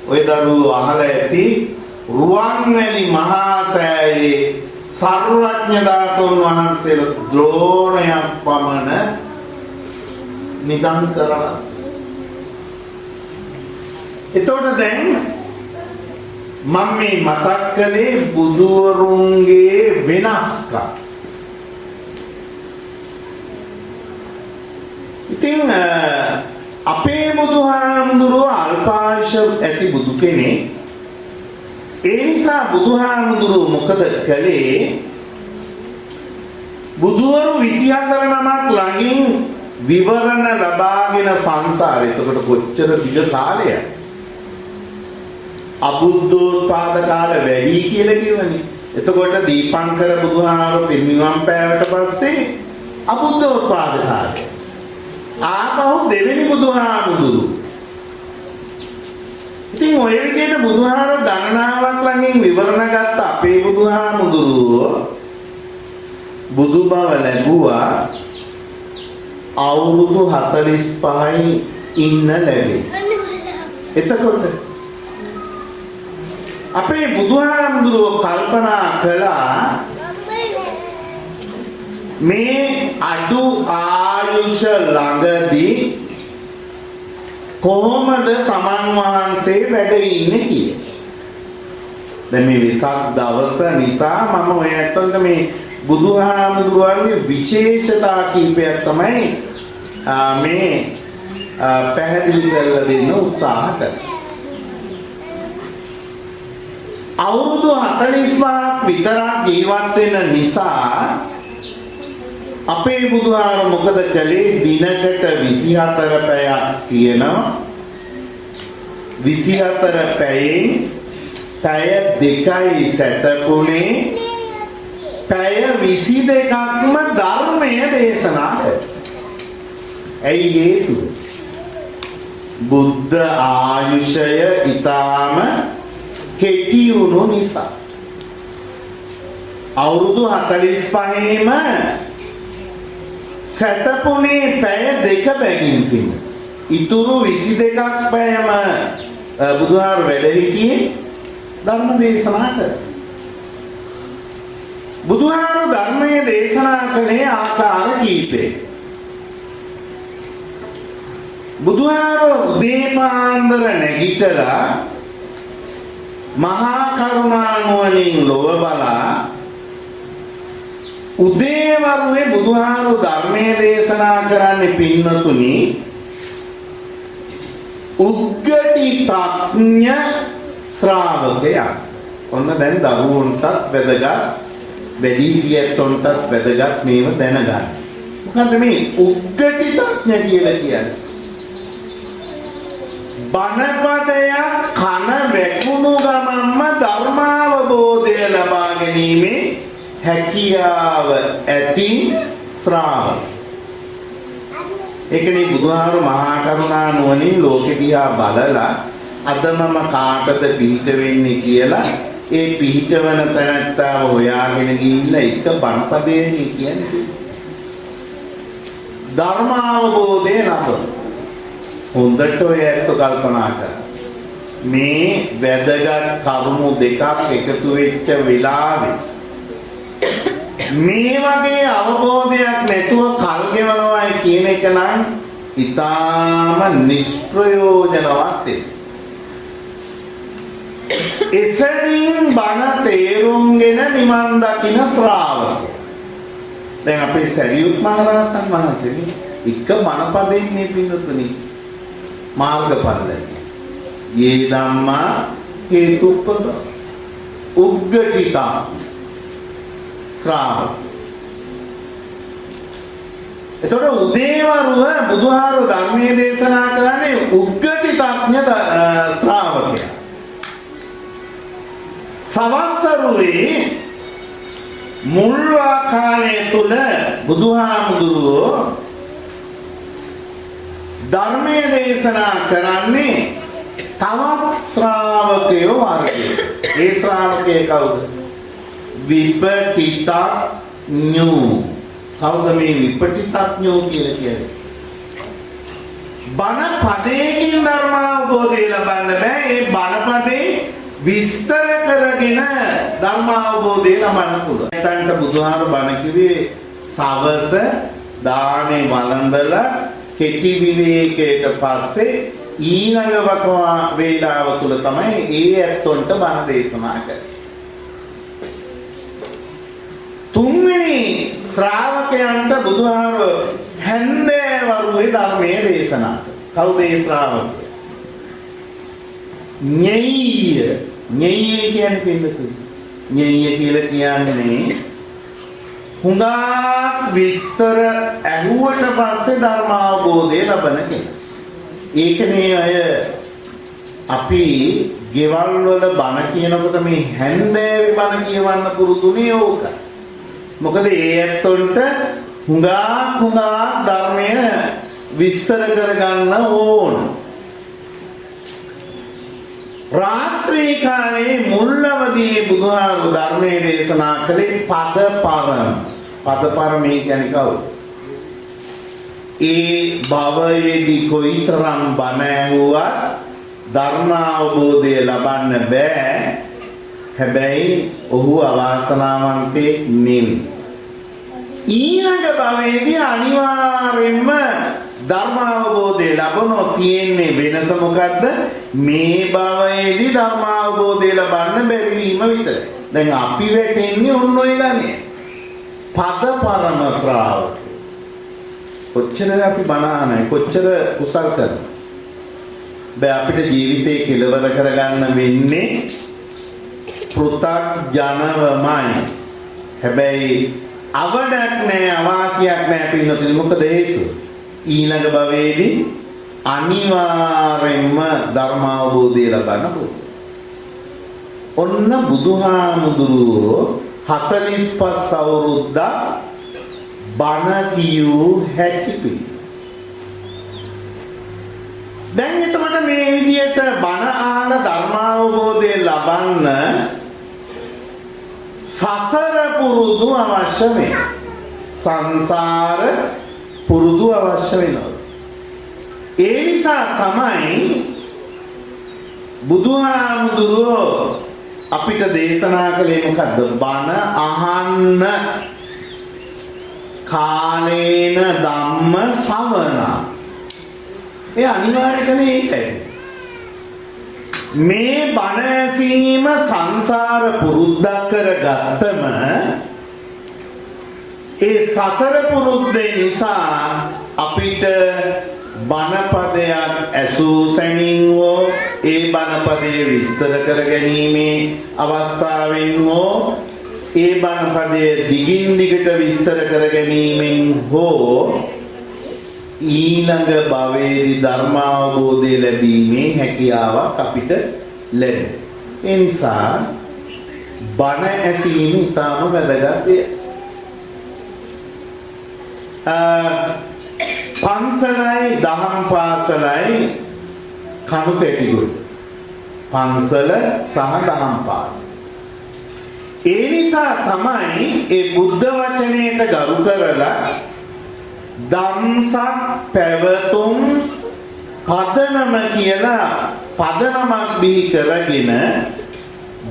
ඔය දරුවෝ අහලා ඇති රුවන්වැලි මහා සෑයේ සර්වඥ ධාතුන් වහන්සේලා ද්‍රෝණයක් පමණ නිදන් කරලා. එතකොට දැන් මම මේ මතක් කළේ බුදුවරුන්ගේ වෙනස්කම්. ඉතින් අපේ බුදුහාමුදුරුවෝ අල්පායුෂ ඇති බුදු කෙනෙක්. ඒ නිසා බුදුහාමුදුරුවෝ මොකද කළේ? බුදුවරු 24 නමක් ළඟින් විවරණ ලබාගෙන සංසාරේ. එතකොට කොච්චර දිග කාලයක්. අබුද්ධෝත්පාද කාල වැඩි කියලා කියවනේ. එතකොට දීපංකර බුදුහාමර පිරිනිවන් පෑවට පස්සේ අබුද්ධෝත්පාද කාලය. ආපහු දෙවෙනි බුදුහාමුදුරු. ඉතින් ඔය විදිහට බුදුහාමර ගණනාවක් ළඟින් විවරණ ගත්ත අපේ බුදුහාමුදුරුවෝ බුදු බව ලැබුවා අවුරුදු 45යි ඉන්න ලැබේ. එතකොට අපේ බුදුහාමුදුරුවෝ කල්පනා කළා මේ අඩු ආයුෂ ළඟදී කොහොමද තමන් වහන්සේ වැඩ ඉන්නේ කියලා. දැන් මේ වෙසක් දවස නිසා මම ඔය ඇත්තට මේ බුදුහාමුදුරුවන්ගේ විශේෂතා කීපයක් තමයි මේ පැහැදිලි කරලා දෙන්න උත්සාහ කරන්නේ. අවුරුදු 45ක් විතරක් ජීවත් වෙන නිසා අපේ බුදුහාම මොකද කළේ? දිනකට 24 පැයක් තියෙනවා. 24 පැයෙන් පැය දෙකයි සැතපුනේ පැය 22ක්ම ධර්මය දේශනා කරනවා. ඇයි හේතුව? බුද්ධ ආයුෂය ඊටාම කෙටි වුණු නිසා. අවුරුදු 45ෙම සැතපුනේ පැය දෙක බැගින් කිව්ව. ඊතුරු 22ක් පැයම බුදුහාර වැඩ සිටියේ ධර්ම දේශනා කර. බුදුහාර ධර්මයේ දේශනා කළේ ආකාර කීපයක. බුදුහාර උදේපාන්දර නැගිටලා මහා කරුණා නුවණින් ලොව බලා උදේවරුේ බුදුහාරු ධර්මයේ දේශනා කරන්නේ පින්නතුනි උග්ගටි ප්‍රඥ ශ්‍රාවකයා. ඔන්න දැන් දරුවන්ටත් වැදගත් වැඩිහිටියන්ටත් වැදගත් මේව දැනගන්න. මොකද මේ උග්ගටි ප්‍රඥ කියලා කියන්නේ? බණපදයක් කන වැකුණු ගමන්ම ධර්මාවබෝධය ලබා ගැනීමේ හැකියාව ඇති ශ්‍රාවක. ඒකනේ බුදුහාර මහා කරුණා නුවණින් ලෝකෙ දිහා බලලා අද මම කාටද පිහිට වෙන්නේ කියලා ඒ පිහිටවන තැනත්තාව හොයාගෙන ගිහිල්ලා එක බණපදයෙන් කියන්නේ ධර්මාවබෝධය ලබන. හොඳට ඔය ඇත්ත කල්පනා කරා. මේ වැදගත් කරුණු දෙකක් එකතු වෙච්ච වෙලාවේ මේ වගේ අවබෝධයක් නැතුව කල් ගෙවනවා කියන එක නම් ඊටාම නිෂ්ප්‍රයෝජනවත්. එසැනින් බණ තේරුම්ගෙන නිවන් දකින ශ්‍රාවකය. දැන් අපේ සරියුත් මහ රහතන් වහන්සේ එක බණපදයෙන් මේ පින්නතුනි මාර්ගඵල යේ ධම්මා හේතුප්පද උග්ගටිතා ශ්‍රාවක. එතකොට උදේවරුව බුදුහාරු ධර්මයේ දේශනා කරන්නේ උග්ගටිතඥ ශ්‍රාවකයා. සවස්සරුවේ මුල් කාලයේ තුල බුදුහාමුදුරුවෝ ධර්මයේ දේශනා කරන්නේ තවත් ශ්‍රාවකයෝ වර්ගයක. ඒ ශ්‍රාවකයේ කවුද? විපටිතඥෝ. කවුද මේ විපටිතඥෝ කියලා කියන්නේ? බණ පදයකින් ධර්ම අවබෝධය ලබන්න බෑ. ඒ බණ පදේ විස්තර කරගෙන ධර්ම අවබෝධය ලබන්න පුළුවන්. එතනට බුදුහාම බණ කිව්වේ සවස දානේ වළඳලා කෙටි විවේකයට පස්සේ ඊළඟ වේලාව තුල තමයි ඒ ඇත්තොන්ට බණ දේශනා කරන්නේ. තුන්වෙනි ශ්‍රාවකයන්ට බුදුහාම හැන්දෑවරුේ ධර්මයේ දේශනා කළා. කවුද ඒ ශ්‍රාවකය? ඤෙය්‍ය. ඤෙය්‍ය කියන්නේ පින්නතුනි. ඤෙය්‍ය කියලා කියන්නේ හුඟක් විස්තර ඇහුවට පස්සේ ධර්ම අවබෝධය ලබන කෙනා. ඒකනේ අය අපි ගෙවල් වල බණ කියනකොට මේ හැන්දෑවේ බණ කියවන්න පුරුදුනේ ඕක. මොකද ඒ ඇත්තොන්ට හුඟා ධර්මය විස්තර කරගන්න ඕන. රාත්‍රී කාලේ මුල්වදී බුදුහාමුදුරු ධර්මයේ දේශනා කළේ පදපරම. පදපරම කියන්නේ කවුද? ඒ භවයේදී කොයිතරම් බණ ඇහුවත් ධර්ම අවබෝධය ලබන්න බෑ. හැබැයි ඔහු අවාසනාවන්තයෙක් නෙවෙයි. ඊළඟ භවයේදී අනිවාර්යෙන්ම ධර්ම අවබෝධය ලබනෝ තියෙන්නේ වෙනස මොකද්ද? මේ භවයේදී ධර්ම අවබෝධය ලබන්න බැරි වීම විතරයි. දැන් අපි වැටෙන්නේ ඔන්න ඔය ගන්නේ. පදපරම ශ්‍රාවක. කොච්චර අපි බණ අහනයි කොච්චර කුසල් කරනවා. බෑ අපිට ජීවිතේ කෙලවර කරගන්න වෙන්නේ පෘථග්ජනවමයි. හැබැයි අවඩක් නෑ අවාසියක් නෑ පින්නතුනි. මොකද හේතුව? ඊළඟ භවයේදී අනිවාර්යෙන්ම ධර්ම අවබෝධය ලබන්න පුළුවන්. ඔන්න බුදුහාමුදුරුවෝ 45 අවුරුද්දක් බණ කියූ හැටි පිළි. දැන් එතකොට මේ විදිහට බණ ආන ධර්ම අවබෝධය ලබන්න සසර පුරුදු අවශ්‍ය වෙනවා. සංසාර පුරුදු අවශ්‍ය වෙනවා. ඒ නිසා තමයි බුදුහාමුදුරුවෝ අපිට දේශනා කළේ මොකද්ද? බණ අහන්න. කාලේන ධම්ම ශ්‍රවණා. ඒ අනිවාර්ය කනේ ඒකයි. මේ බණ ඇසීම සංසාර පුරුද්දක් කරගත්තම ඒ සසර පුරුද්ද නිසා අපිට බණපදයක් ඇසූ සැනින් හෝ ඒ බණපදයේ විස්තර කර ගැනීමේ අවස්ථාවෙන් හෝ ඒ බණපදයේ දිගින් දිගට විස්තර කර ගැනීමෙන් හෝ ඊළඟ භවයේදී ධර්ම අවබෝධය ලැබීමේ හැකියාවක් අපිට ලැබෙනවා. ඒ නිසා බණ ඇසීම ඉතාම වැදගත් දෙයක්. පන්සලයි දහම් පාසලයි කණු පැටිගොඩ. පන්සල සහ දහම් පාසල. ඒ නිසා තමයි ඒ බුද්ධ වචනයට ගරු කරලා දම්සක් පැවතුම් පදනම කියලා පදනමක් බිහි කරගෙන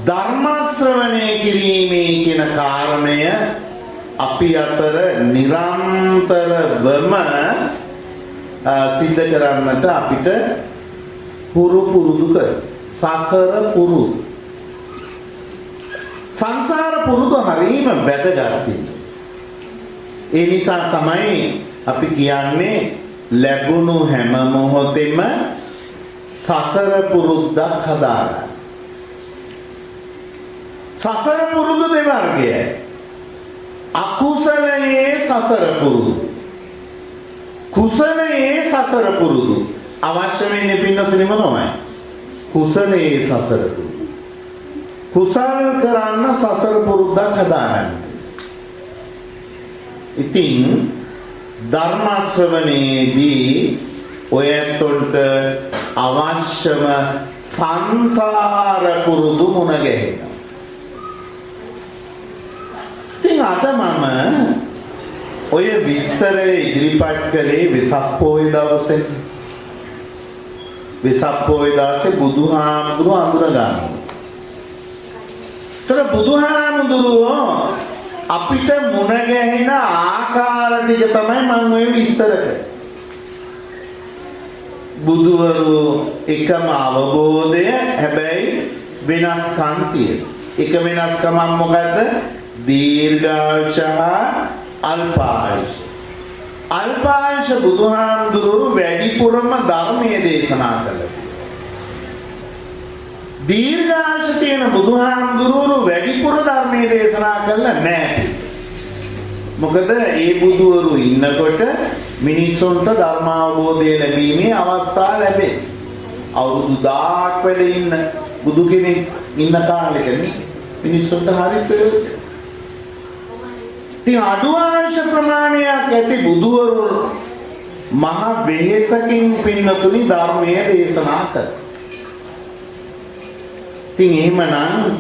ධර්ම ශ්‍රවණය කිරීමේ කියන කාරණය අපි අතර නිරන්තරවම සිද්ධ කරන්නට අපිට පුරුදු කර සසර පුරුදු සංසාර පුරුදු හරීම වැදගත්. ඒ නිසා තමයි අපි කියන්නේ ලැබුණු හැම මොහොතෙම සසර පුරුද්දක් හදාගන්න. සසර පුරුදු දෙවර්ගයයි. අකුසලයේ සසර පුරුදු, කුසලයේ සසර පුරුදු. අවශ්‍ය වෙන්නේ පින්නතුනි මොනවයි? කුසලයේ සසර පුරුදු. කුසල් කරන්න සසර පුරුද්දක් හදාගන්න. ඉතින් ධර්ම ශ්‍රවණයේදී ඔයත්ොන්ට අවශ්‍යම සංසාර පුරුදු මුණ ගැහෙනවා. ඉතින් අද මම ඔය විස්තරය ඉදිරිපත් කළේ වෙසක් පොහොය දවසේ. වෙසක් පොහොය දවසේ බුදුහාමුදුරුවෝ අඳුර ගන්නවා. ඒතර බුදුහාමුදුරුවෝ අපිට මුණ ගැහෙන ආකාර ටික තමයි මම ඔය විස්තර කරේ. බුදුවරු එකම අවබෝධය හැබැයි වෙනස්කම් තියෙනවා. එක වෙනස්කමක් මොකද්ද? දීර්ඝායුෂ හා අල්පායුෂ. අල්පායුෂ බුදුහාමුදුරුවෝ වැඩිපුරම ධර්මයේ දේශනා කළා. දීර්ඝායුෂ තියෙන බුදුහාමුදුරුවෝ වැඩිපුර ධර්මයේ දේශනා කළා නැහැ. මොකද ඒ බුදුවරු ඉන්නකොට මිනිස්සුන්ට ධර්ම අවබෝධය ලැබීමේ අවස්ථාව ලැබෙන්නේ. අවුරුදු 1000ක් වැඩ ඉන්න බුදු කෙනෙක් ඉන්න කාලෙකනේ මිනිස්සුන්ට හරි ප්‍රයෝජන. ඉතින් අඩු අංශ ප්‍රමාණයක් ඇති බුදුවරු මහ වෙහෙසකින් පින්නතුනි ධර්මයේ දේශනා කළා. ඉතින් එහෙමනම්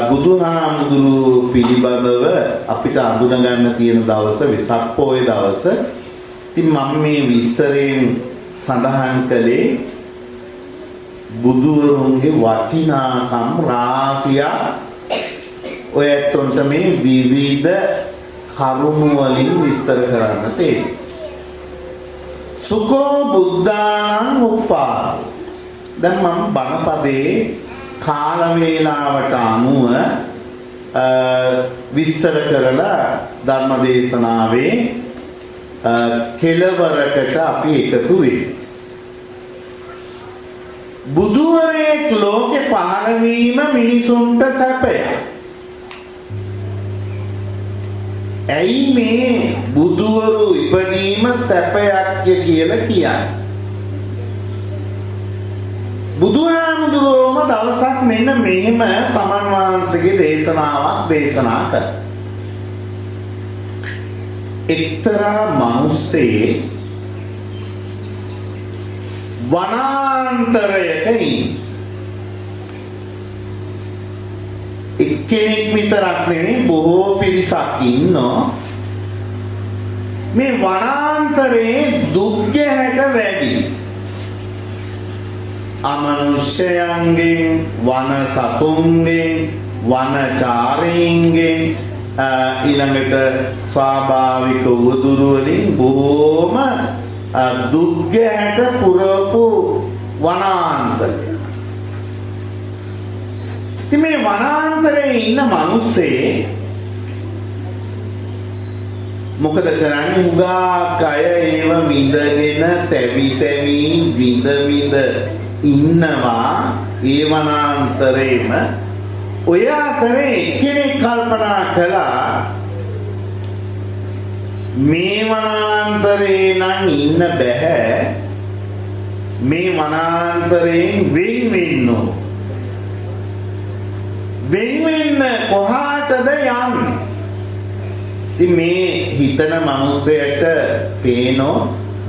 බුදුහාමුදුරු පිළිබඳව අපිට අඳුන ගන්න තියෙන දවස වෙසක් පොහොය දවස. ඉතින් මම මේ විස්තරයෙන් සඳහන් කළේ බුදුවරුන්ගේ වටිනාකම් රාශියක් ඔය ඇත්තොන්ට මේ විවිධ කරුණු වලින් විස්තර කරන්න තියෙනවා. සුකෝ බුද්ධානං උප්පාද. දැන් මම බණපදේ කාල වේලාවට අනුව විස්තර කරලා ධර්ම දේශනාවේ කෙලවරකට අපි එකතු වෙමු. බුදුවරයෙක් ලෝකේ පහළ වීම මිනිසුන්ට සැපය. ඇයි මේ බුදුවරු ඉපදීම සැපයක් කියලා කියන්නේ? බුදුහාමුදුරුවෝම දවසක් මෙන්න මෙහෙම තමන් වහන්සේගේ දේශනාවක් දේශනා කළා. එක්තරා මිනිස්සේ වනාන්තරයක එක්කෙනෙක් විතරක් නෙවෙයි බොහෝ පිරිසක් ඉන්නවා. මේ වනාන්තරයේ දුක් ගැහැට වැඩි. අමනුෂ්‍යයන්ගෙන්, වන සතුන්ගෙන්, වනචාරීන්ගෙන් ඊළඟට ස්වාභාවික උවදුරු වලින් බොහොම දුක් ගැහැට පුරපු වනාන්තරය. ඉතින් මේ වනාන්තරයේ ඉන්න මිනිස්සේ මොකද කරන්නේ? හුඟක් අය ඒව විඳගෙන තැවි තැවි විඳ විඳ ඉන්නවා ඒ වනාන්තරේම. ඔය අතරේ එක්කෙනෙක් කල්පනා කළා මේ වනාන්තරේ නම් ඉන්න බෑ, මේ වනාන්තරයෙන් වෙන් වෙන්න ඕන. වෙන් වෙන්න කොහාටද යන්නේ? ඉතින් මේ හිතන මිනිස්සෙට පේනෝ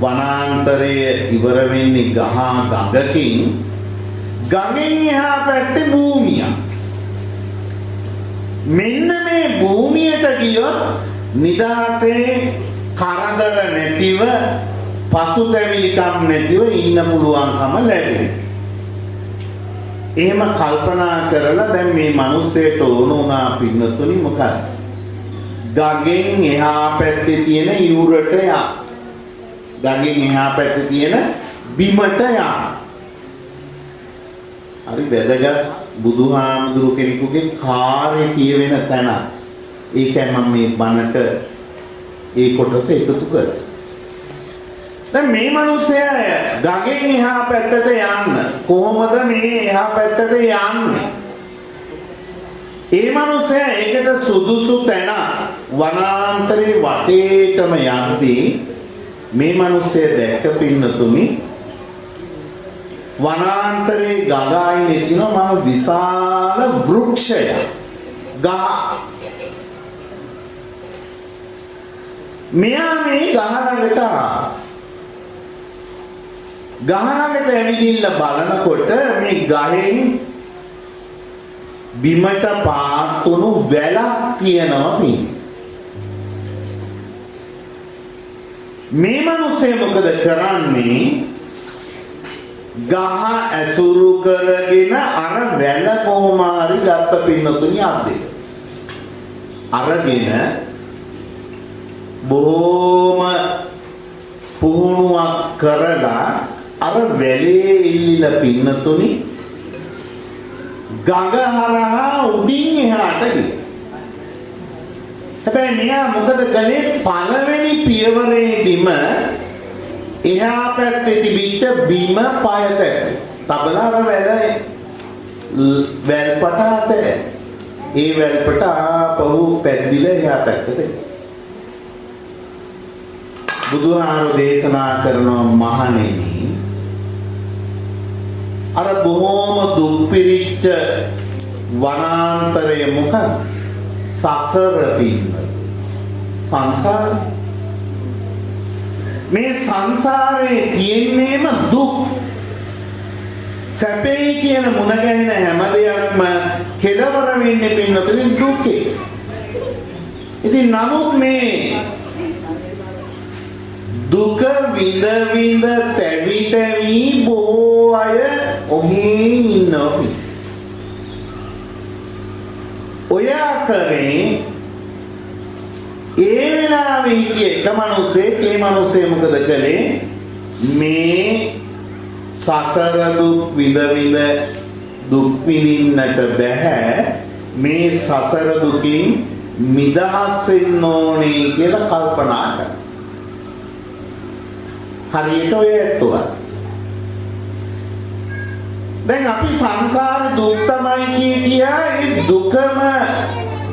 වනාන්තරය ඉවර වෙන්නේ ගහ ගඟකින්. ගඟෙන් එහා පැත්තේ භූමියක්. මෙන්න මේ භූමියට ගියොත් නිදහසේ කරදර නැතිව පසුතැවිලිකම් නැතිව ඉන්න පුළුවන්කම ලැබෙනවා. එහෙම කල්පනා කරලා දැන් මේ මිනිස්සෙට ඕන වුණා පින්නතුනි මොකද? ගඟෙන් එහා පැත්තේ තියෙන යුරට යන්න. ගඟෙන් එහා පැත්තේ තියෙන බිමට යන්න. හරි වැදගත් බුදුහාමුදුරු කෙනෙකුගේ කාර්ය කියවෙන තැන. ඒකයි මම මේ බණට ඒ කොටස එකතු කරා. දැන් මේ මිනිස්සයා ගඟෙන් එහා පැත්තට යන්න කොහොමද මේ එහා පැත්තට යන්නේ? ඒ මිනිස්සයා ඒකට සුදුසු තැන වනාන්තරේ වටේටම යද්දී මේ මිනිස්සයා දැක්ක පින්නතුනි වනාන්තරේ ගඟයිනේ තියෙනවා මම විශාල වෘක්ෂයක් ගහ. මෙයා මේ ගහකට ගහකට ඇවිදින්න බලනකොට මේ ගහෙන් බිමට පාතුණු වැලක් තියෙනවා මේ මිනිස්සේ මොකද කරන්නේ? ගහ ඇසුරු කරගෙන අර වැල කොහොම හරි ගත්ත පින්නතුනි අද්දේ. අරගෙන බොහොම පුහුණුවක් කරලා අර වැලේ ඉල්ලලා පින්නතුනි ගඟ හරහා උඩින් එහාට ගියා. හැබැයි මෙයා මොකද කළේ? පළවෙනි පියවරේදීම එහා පැත්තේ තිබිච්ච බිම පයට තබලා අර වැල්පට අතේ ඒ වැල්පට ආපහු පැද්දිලා එහා පැත්තට ගියා. බුදුහාමුදුරු දේශනා කරන මහණෙනි අර බොහෝම දුක් පිරිච්ච වනාන්තරය මොකක්ද? සසර පින්න. සංසාර. මේ සංසාරේ තියෙන්නේම දුක්. සැපේ කියන මුණ ගැහෙන හැම දෙයක්ම කෙලවර වෙන්නේ පින්නතුනි දුකේ. ඉතින් නමුත් මේ දුක විඳ විඳ තැවි තැවි බොහෝ අය ඔහේ ඉන්නවා. ඔය අතරේ ඒ වෙලාවේ හිටිය එක මිනිස්සෙක් ඒ මිනිස්සේ මොකද කළේ? මේ සසර දුක් විඳ විඳ දුක් විඳින්නට බෑ, මේ සසර දුකින් මිදහස් වෙන්න ඕනේ කියලා කල්පනා කරා. හරියට ඔය ඇත්තෝ. දැන් අපි සංසාරේ දුක් තමයි කියා ඒ දුකම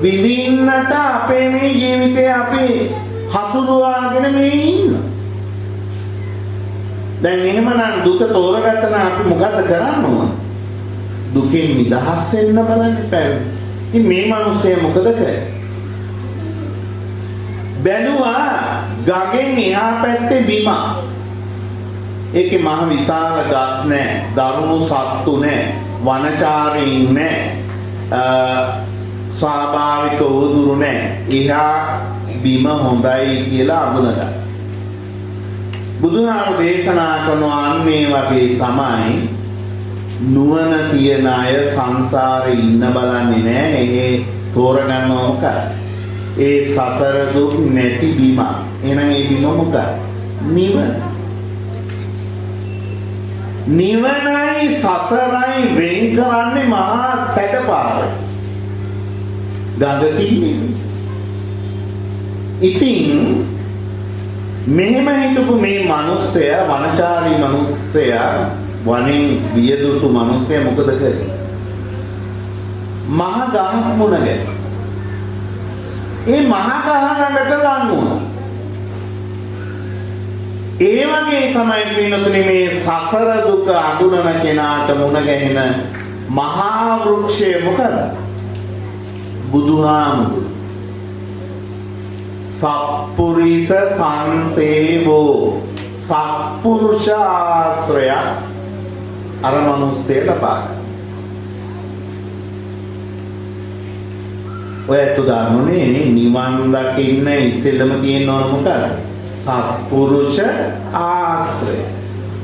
විඳින්නට අපේ මේ ජීවිතේ අපි හසුරුවාගෙන මේ ඉන්න. දැන් එහෙමනම් දුක තෝරගත්තා නම් අපි මොකද කරන්න ඕන? දුකෙන් නිදහස් වෙන්න බලන්න බෑ. ඉතින් මේ මිනිස්සේ මොකද කරේ? බැලුවා ගඟෙන් එහා පැත්තේ බිම. ඒකේ මහ විශාල ගස් නැහැ, දරුණු සත්තු නැහැ, වනචාරීන් නැහැ, ස්වාභාවික උදුරු නැහැ. එහා බිම හොඳයි කියලා අඳුනගත්තා. බුදුහාමුදුරු දේශනා කරනවා අන්නේ වගේ තමයි නුවණ තියන අය සංසාරේ ඉන්න බලන්නේ නැහැ. ඒ තෝරගන්නව මොකක්ද? ඒ සසර දුක් නැති බිම. එහෙනම් ඒ බිම මොකක්ද? නිවන. නිවනයි සසරයි වෙන් කරන්නේ මහා සැඩපාරයි. ගඟකින්. ඉතින් මෙහෙම හිටපු මේ මිනිස්සයා, වනචාරී මිනිස්සයා, වනෙන් වියදුතු මිනිස්සයා මොකද කරේ? මහ ගහක් මුණ ගැහුවා. ඒ මහ ගහ ළඟට ලං වුණා. ඒ වගේ තමයි පින්නතුනි මේ සසර දුක අඳුනන කෙනාට මුණ ගැහෙන මහා වෘක්ෂය මොකද? බුදුහාමුදුරු. සප්පුරිස සංසේවෝ, සත්පුරුෂ ආශ්‍රය අර මිනිස්සෙට ලබා. ඔය තුදානුනේ නිවන් දකින්න ඉස්සෙල්ලම තියෙන ඕන මොකද? සත්පුරුෂ ආශ්‍රය.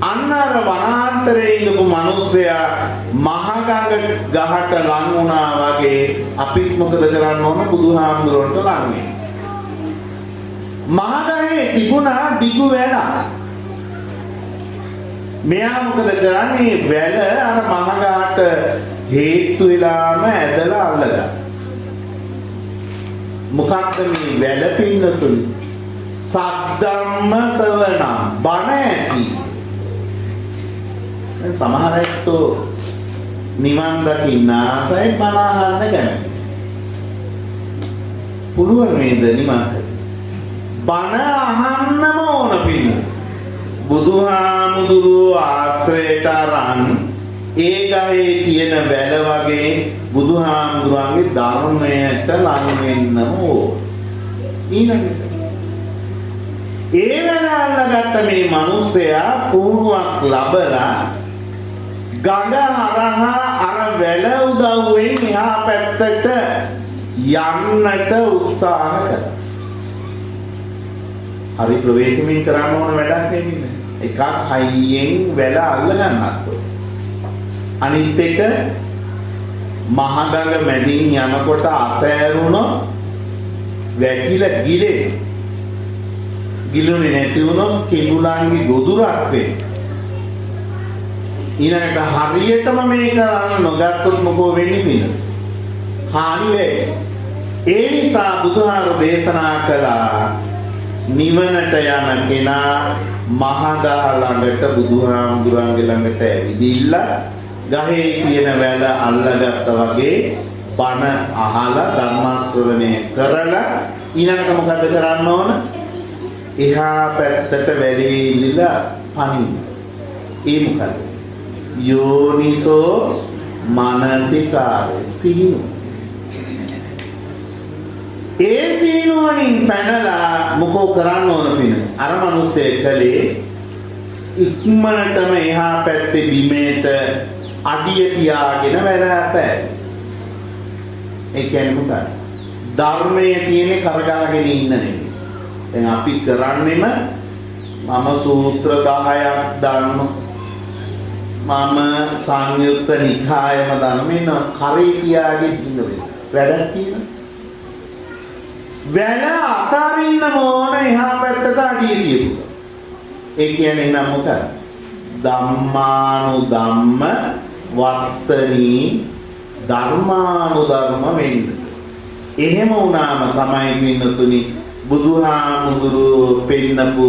අන්නර වනාන්තරයේ ඉඳපු මිනිස්සයා මහගඟ ගහට ලං වුණා වගේ අපිත් මොකද කරන්න ඕන? බුදුහාමුදුරන්ට ලං වෙන්න. මහගහේ තිබුණා දිගු වැල. මෙයා මොකද කරන්නේ? වැල අර මහගහට හේතු වෙලාම ඇදලා අල්ලගත්තා. මොකක්ද මේ වැල පින්නතුනි? සද්ධම්ම ශ්‍රවණම්, බණ ඇසී. සමහර ඇත්තෝ නිවන් දකින්න ආසයි, බණ අහන්න කැමති. පුළුවන් නේද නිවන්? බණ අහන්නම ඕන පින්න. බුදුහාමුදුරුවෝ ආශ්‍රයට අරන් ඒ ගහේ තියෙන වැල වගේ බුදුහාමුදුරන්ගේ ධර්මයට ලං වෙන්නම ඕන. ඊළඟට ඒ වැල අල්ලගත්ත මේ මිනිස්සයා පුහුණුවක් ලබලා ගඟ හරහා අර වැල උදව්වෙන් එහා පැත්තට යන්නට උත්සාහ කළා. හරි ප්‍රවේශමින් කරන්න ඕන වැඩක් නෙමෙයි. එකක් හයියෙන් වැල අල්ල ගන්නත් ඕන. අනිත් එක මහගඟ මැදින් යනකොට අතෑරුණොත් වැටිලා ගිලේ. ගිලුනේ නැති වුණොත් කිඹුලන්ගේ ගොදුරක් වෙයි. ඊළඟට හරියටම මේක කරන්න නොගත්තොත් මොකෝ වෙන්නේ පිළ? හානි වෙයි. ඒ නිසා බුදුහාමුදුරු දේශනා කළා නිවනට යන කෙනා මහගහ ළඟට බුදුහාමුදුරන්ගේ ළඟට ඇවිදිලා ගහේ තියෙන වැල අල්ලගත්තා වගේ බණ අහලා ධර්ම ශ්‍රවණය කරලා ඊළඟට මොකද කරන්න ඕන? එහා පැත්තට වැඩි ඉල්ලලා පණින්න. ඒ මොකද? යෝනිසෝ මනසිකාරය සීනු. ඒ සීනුවනින් පැනලා මොකෝ කරන්න ඕන පින? අර මිනිස්සේ කලේ ඉක්මනටම එහා පැත්තේ බිමේට අඩිය තියාගෙන වැඩ ඇත. ඒ කියන්නේ මොකක්ද? ධර්මයේ තියෙන කරගාගෙන ඉන්න නෙමෙයි. දැන් අපි කරන්නේම මම සූත්‍ර 10ක් දන්න. මම සංයුත්ත නිකායම දන්න. මෙන්න කරේ තියාගෙන ඉන්න වැඩක් තියෙනවා. වැල අතරින්න ඕන එහා පැත්තට අඩිය තියපුවා. ඒ කියන්නේ නම් මොකක්ද? ධම්මානුධම්ම වත්තනී ධර්මානුධර්ම වෙන්න. එහෙම වුණාම තමයි පින්නතුනි බුදුහාමුදුරුවෝ පෙන්නපු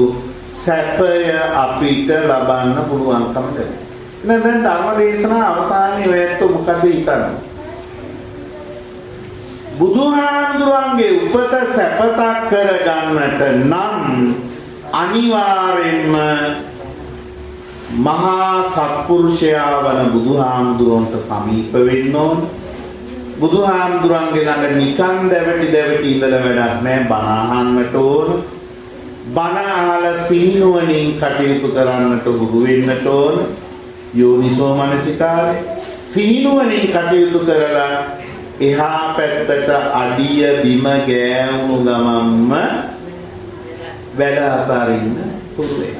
සැපය අපිට ලබන්න පුළුවන්කම තියෙනවා. දැන් ධර්ම දේශනා අවසානයේ ඔයත් මොකද හිතන්නේ? බුදුහාමුදුරන්ගේ උපත සැපතක් කරගන්නට නම් අනිවාර්යෙන්ම මහා සත්පුරුෂයා වන බුදුහාමුදුරන්ට සමීප වෙන්න ඕන. බුදුහාමුදුරන්ගේ ළඟ නිකන් දැවටි ඉඳලා වැඩක් නැහැ. බණ අහන්නට ඕන. බණ අහලා සීනුවණින් කටයුතු කරන්නට උරු වෙන්නට ඕන. යෝනිසෝ මනසිකාරය. සීනුවණින් කටයුතු කරලා එහා පැත්තට අඩිය බිම ගෑවුණු ගමන්ම වැඩ අතරින්න පුළුවන්.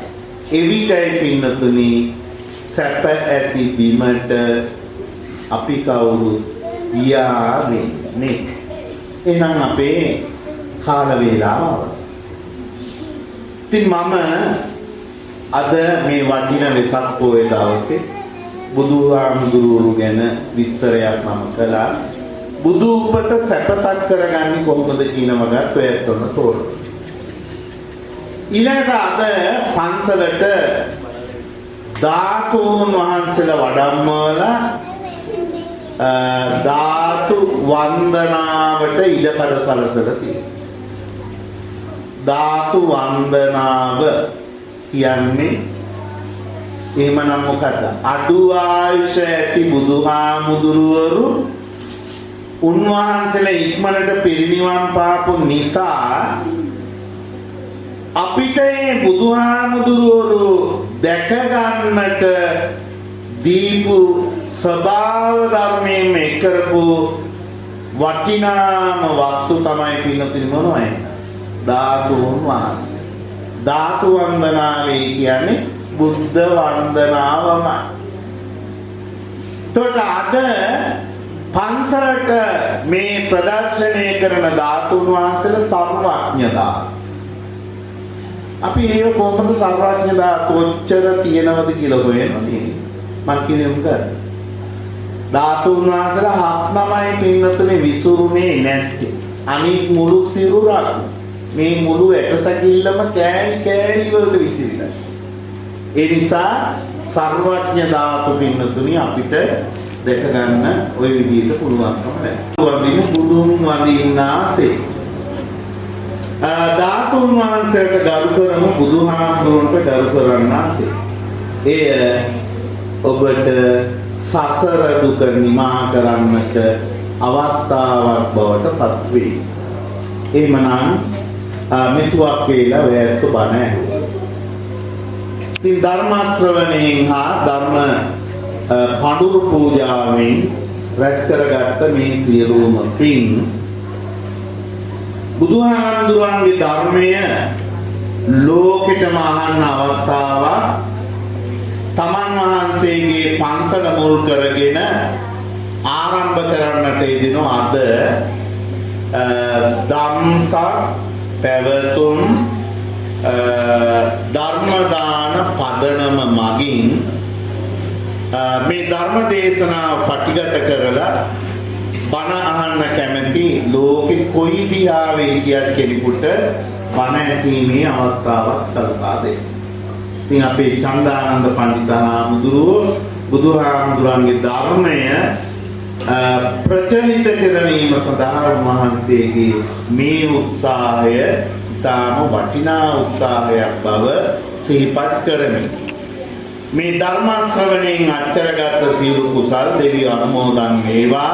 එවිටයි පින්නතුනි සැප ඇති බිමට අපි කවුරු ගියා වෙන්නේ. එහෙනම් අපේ කාල වේලාව අවසන්. ඉතින් මම අද මේ වටින වෙසක් පොයේ දවසේ බුදුහාමුදුරුවෝ ගැන විස්තරයක් මම කළා. බුදු උපත සැපතක් කරගන්නේ කොහොමද කියන වගත් ඔයත් ඔන්න තෝරන. ඊළඟට අද පන්සලට ධාතුන් වහන්සේලා වඩම්මවලා ධාතු වන්දනාවට ඉඩකඩ සලසලා තියෙනවා. ධාතු වන්දනාව කියන්නේ එහෙමනම් මොකද්ද? අඩු ආයුෂ ඇති බුදුහාමුදුරුවරු උන්වහන්සේලා ඉක්මනට පිරිනිවන් පාපු නිසා අපිට මේ බුදුහාමුදුරුවරු දැක ගන්නට දීපු ස්වභාව ධර්මයෙන් කරපු වටිනාම වස්තු තමයි පින්නතුනි මොනවද? ධාතුන් වහන්සේ. ධාතු වන්දනාවේ කියන්නේ බුද්ධ වන්දනාවමයි. එතකොට අද පන්සලට මේ ප්‍රදර්ශනය කරන ධාතුන් වහන්සේලා සර්වඥ ධාතු. අපි ඒක කොහොමද සර්වඥ ධාතු කොච්චර තියෙනවද කියලා හොයනවා. මම කියන්නේ මොකද? ධාතුන් වහන්සේලා හත් නමයි පින්නතුනේ විසුරුනේ නැත්තේ. අනිත් මුළු සිරුරක් මේ මුළු ඇටසැකිල්ලම කෑලි වලට විසිරිලා. ඒ නිසා සර්වඥ ධාතු පින්නතුනි අපිට දැක ගන්න ওই විදිහට පුළුවන්කම නැහැ. වදින බුදුන් වදින්නාසේ. ධාතුන් වහන්සේට ගරු කරමු බුදුහාමුදුරන්ට ගරු කරන්නාසේ. එය ඔබට සසර දුක නිමා කරන්නට අවස්ථාවක් බවට පත් වේ. එහෙමනම් මෙතුවක් වේලා වැයත් බණ ඇහුවා. ඉතින් ධර්ම ශ්‍රවණයෙන් හා ධර්ම පඬුරු පූජාවෙන් රැස් කරගත්ත මේ සියලුම පින් බුදුහාමුදුරන්ගේ ධර්මය ලෝකෙටම අහන්න අවස්ථාවක් තමන් වහන්සේගේ පන්සල මුල් කරගෙන ආරම්භ කරන්නට යෙදෙන අද ධම්සක් පැවතුම් ධර්ම දාන පදනම මගින් මේ ධර්ම දේශනාව පටිගත කරලා බණ අහන්න කැමති ලෝකෙ කොයි දිහාවේ කියත් කෙනෙකුට බණ ඇසීමේ අවස්ථාවක් සලසා දෙන්න. ඉතින් අපේ චන්දානන්ද පඬිතුමා බුදුහාමුදුරන්ගේ ධර්මය ප්‍රචලිත කිරීම සඳහා මහන්සියගේ මේ උත්සාහය ඉතාම වටිනා උත්සාහයක් බව සිහිපත් කරමි. මේ ධර්ම ශ්‍රවණයෙන් අච්චරගත සියලු කුසල් දෙවියෝ අනුමෝදන් වේවා.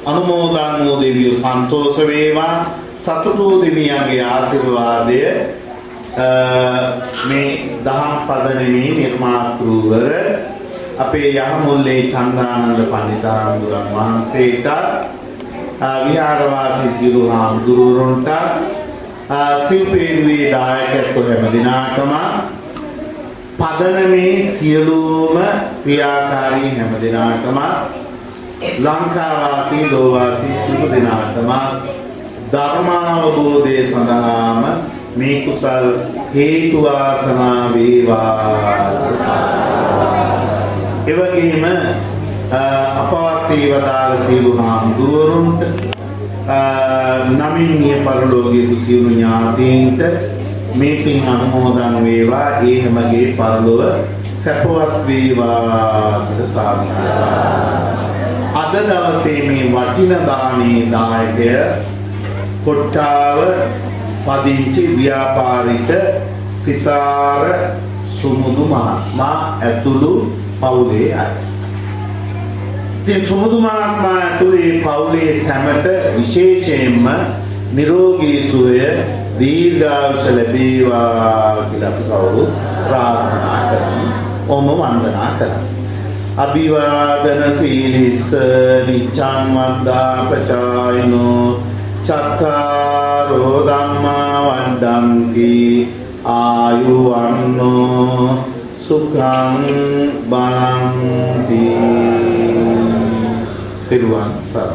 අනුමෝදන් වූ දෙවියෝ සන්තෝෂ වේවා. සතුටු දෙවියන්ගේ ආශිර්වාදය මේ දහම් පදනමේ නිර්මාතෘවර අපේ යහමුල්ලේ චන්දානන්ද පණ්ඩිතාඳුරන් වහන්සේට විහාරවාසී සියලු හාමුදුරුවන්ට සිව්පේරුවේ දායකත්ව හැම දිනාටම පදනමේ සියලුම ක්‍රියාකාරී හැම දිනාටම ලංකාවාසී ලෝවාසී සියලු දිනාටම ධර්මාවබෝධය සඳහාම මේ කුසල් හේතු වාසනා වේවා. එවැගේම අපවත් වේවදාල සියලු හාමුදුරුවන්ට නමින් මිය පරලෝකීය සියලු ඥාතීන්ට මේ පින් අනුමෝදන් වේවා. ඒ හැමගේ පරලොව සැපවත් වේවා කියලා සාදුනා. අද දවසේ මේ වටින දානේ දායකය කොට්ටාව පදිංචි ව්‍යාපාරික සිතාර සුමුදු මහත්මයා ඇතුළු පවුලේ අය. ඉතින් සුමුදු මහත්මයා ඇතුළේ පවුලේ සැමට විශේෂයෙන්ම නිරෝගී සුවය දීර්ඝායුෂ ලැබේවා කියලා අපි කවුරුත් ප්‍රාර්ථනා කරමු. ඔම වන්දනා කරමු. අභිවාදන සීලිස්ස නිච්ඡං වන්දා පචායිනෝ චත්තාරෝ ධම්මා වණ්ඩන්ති ආයුවන්නෝ සුඛං බලන්ති. තිරුවන් සරණයි.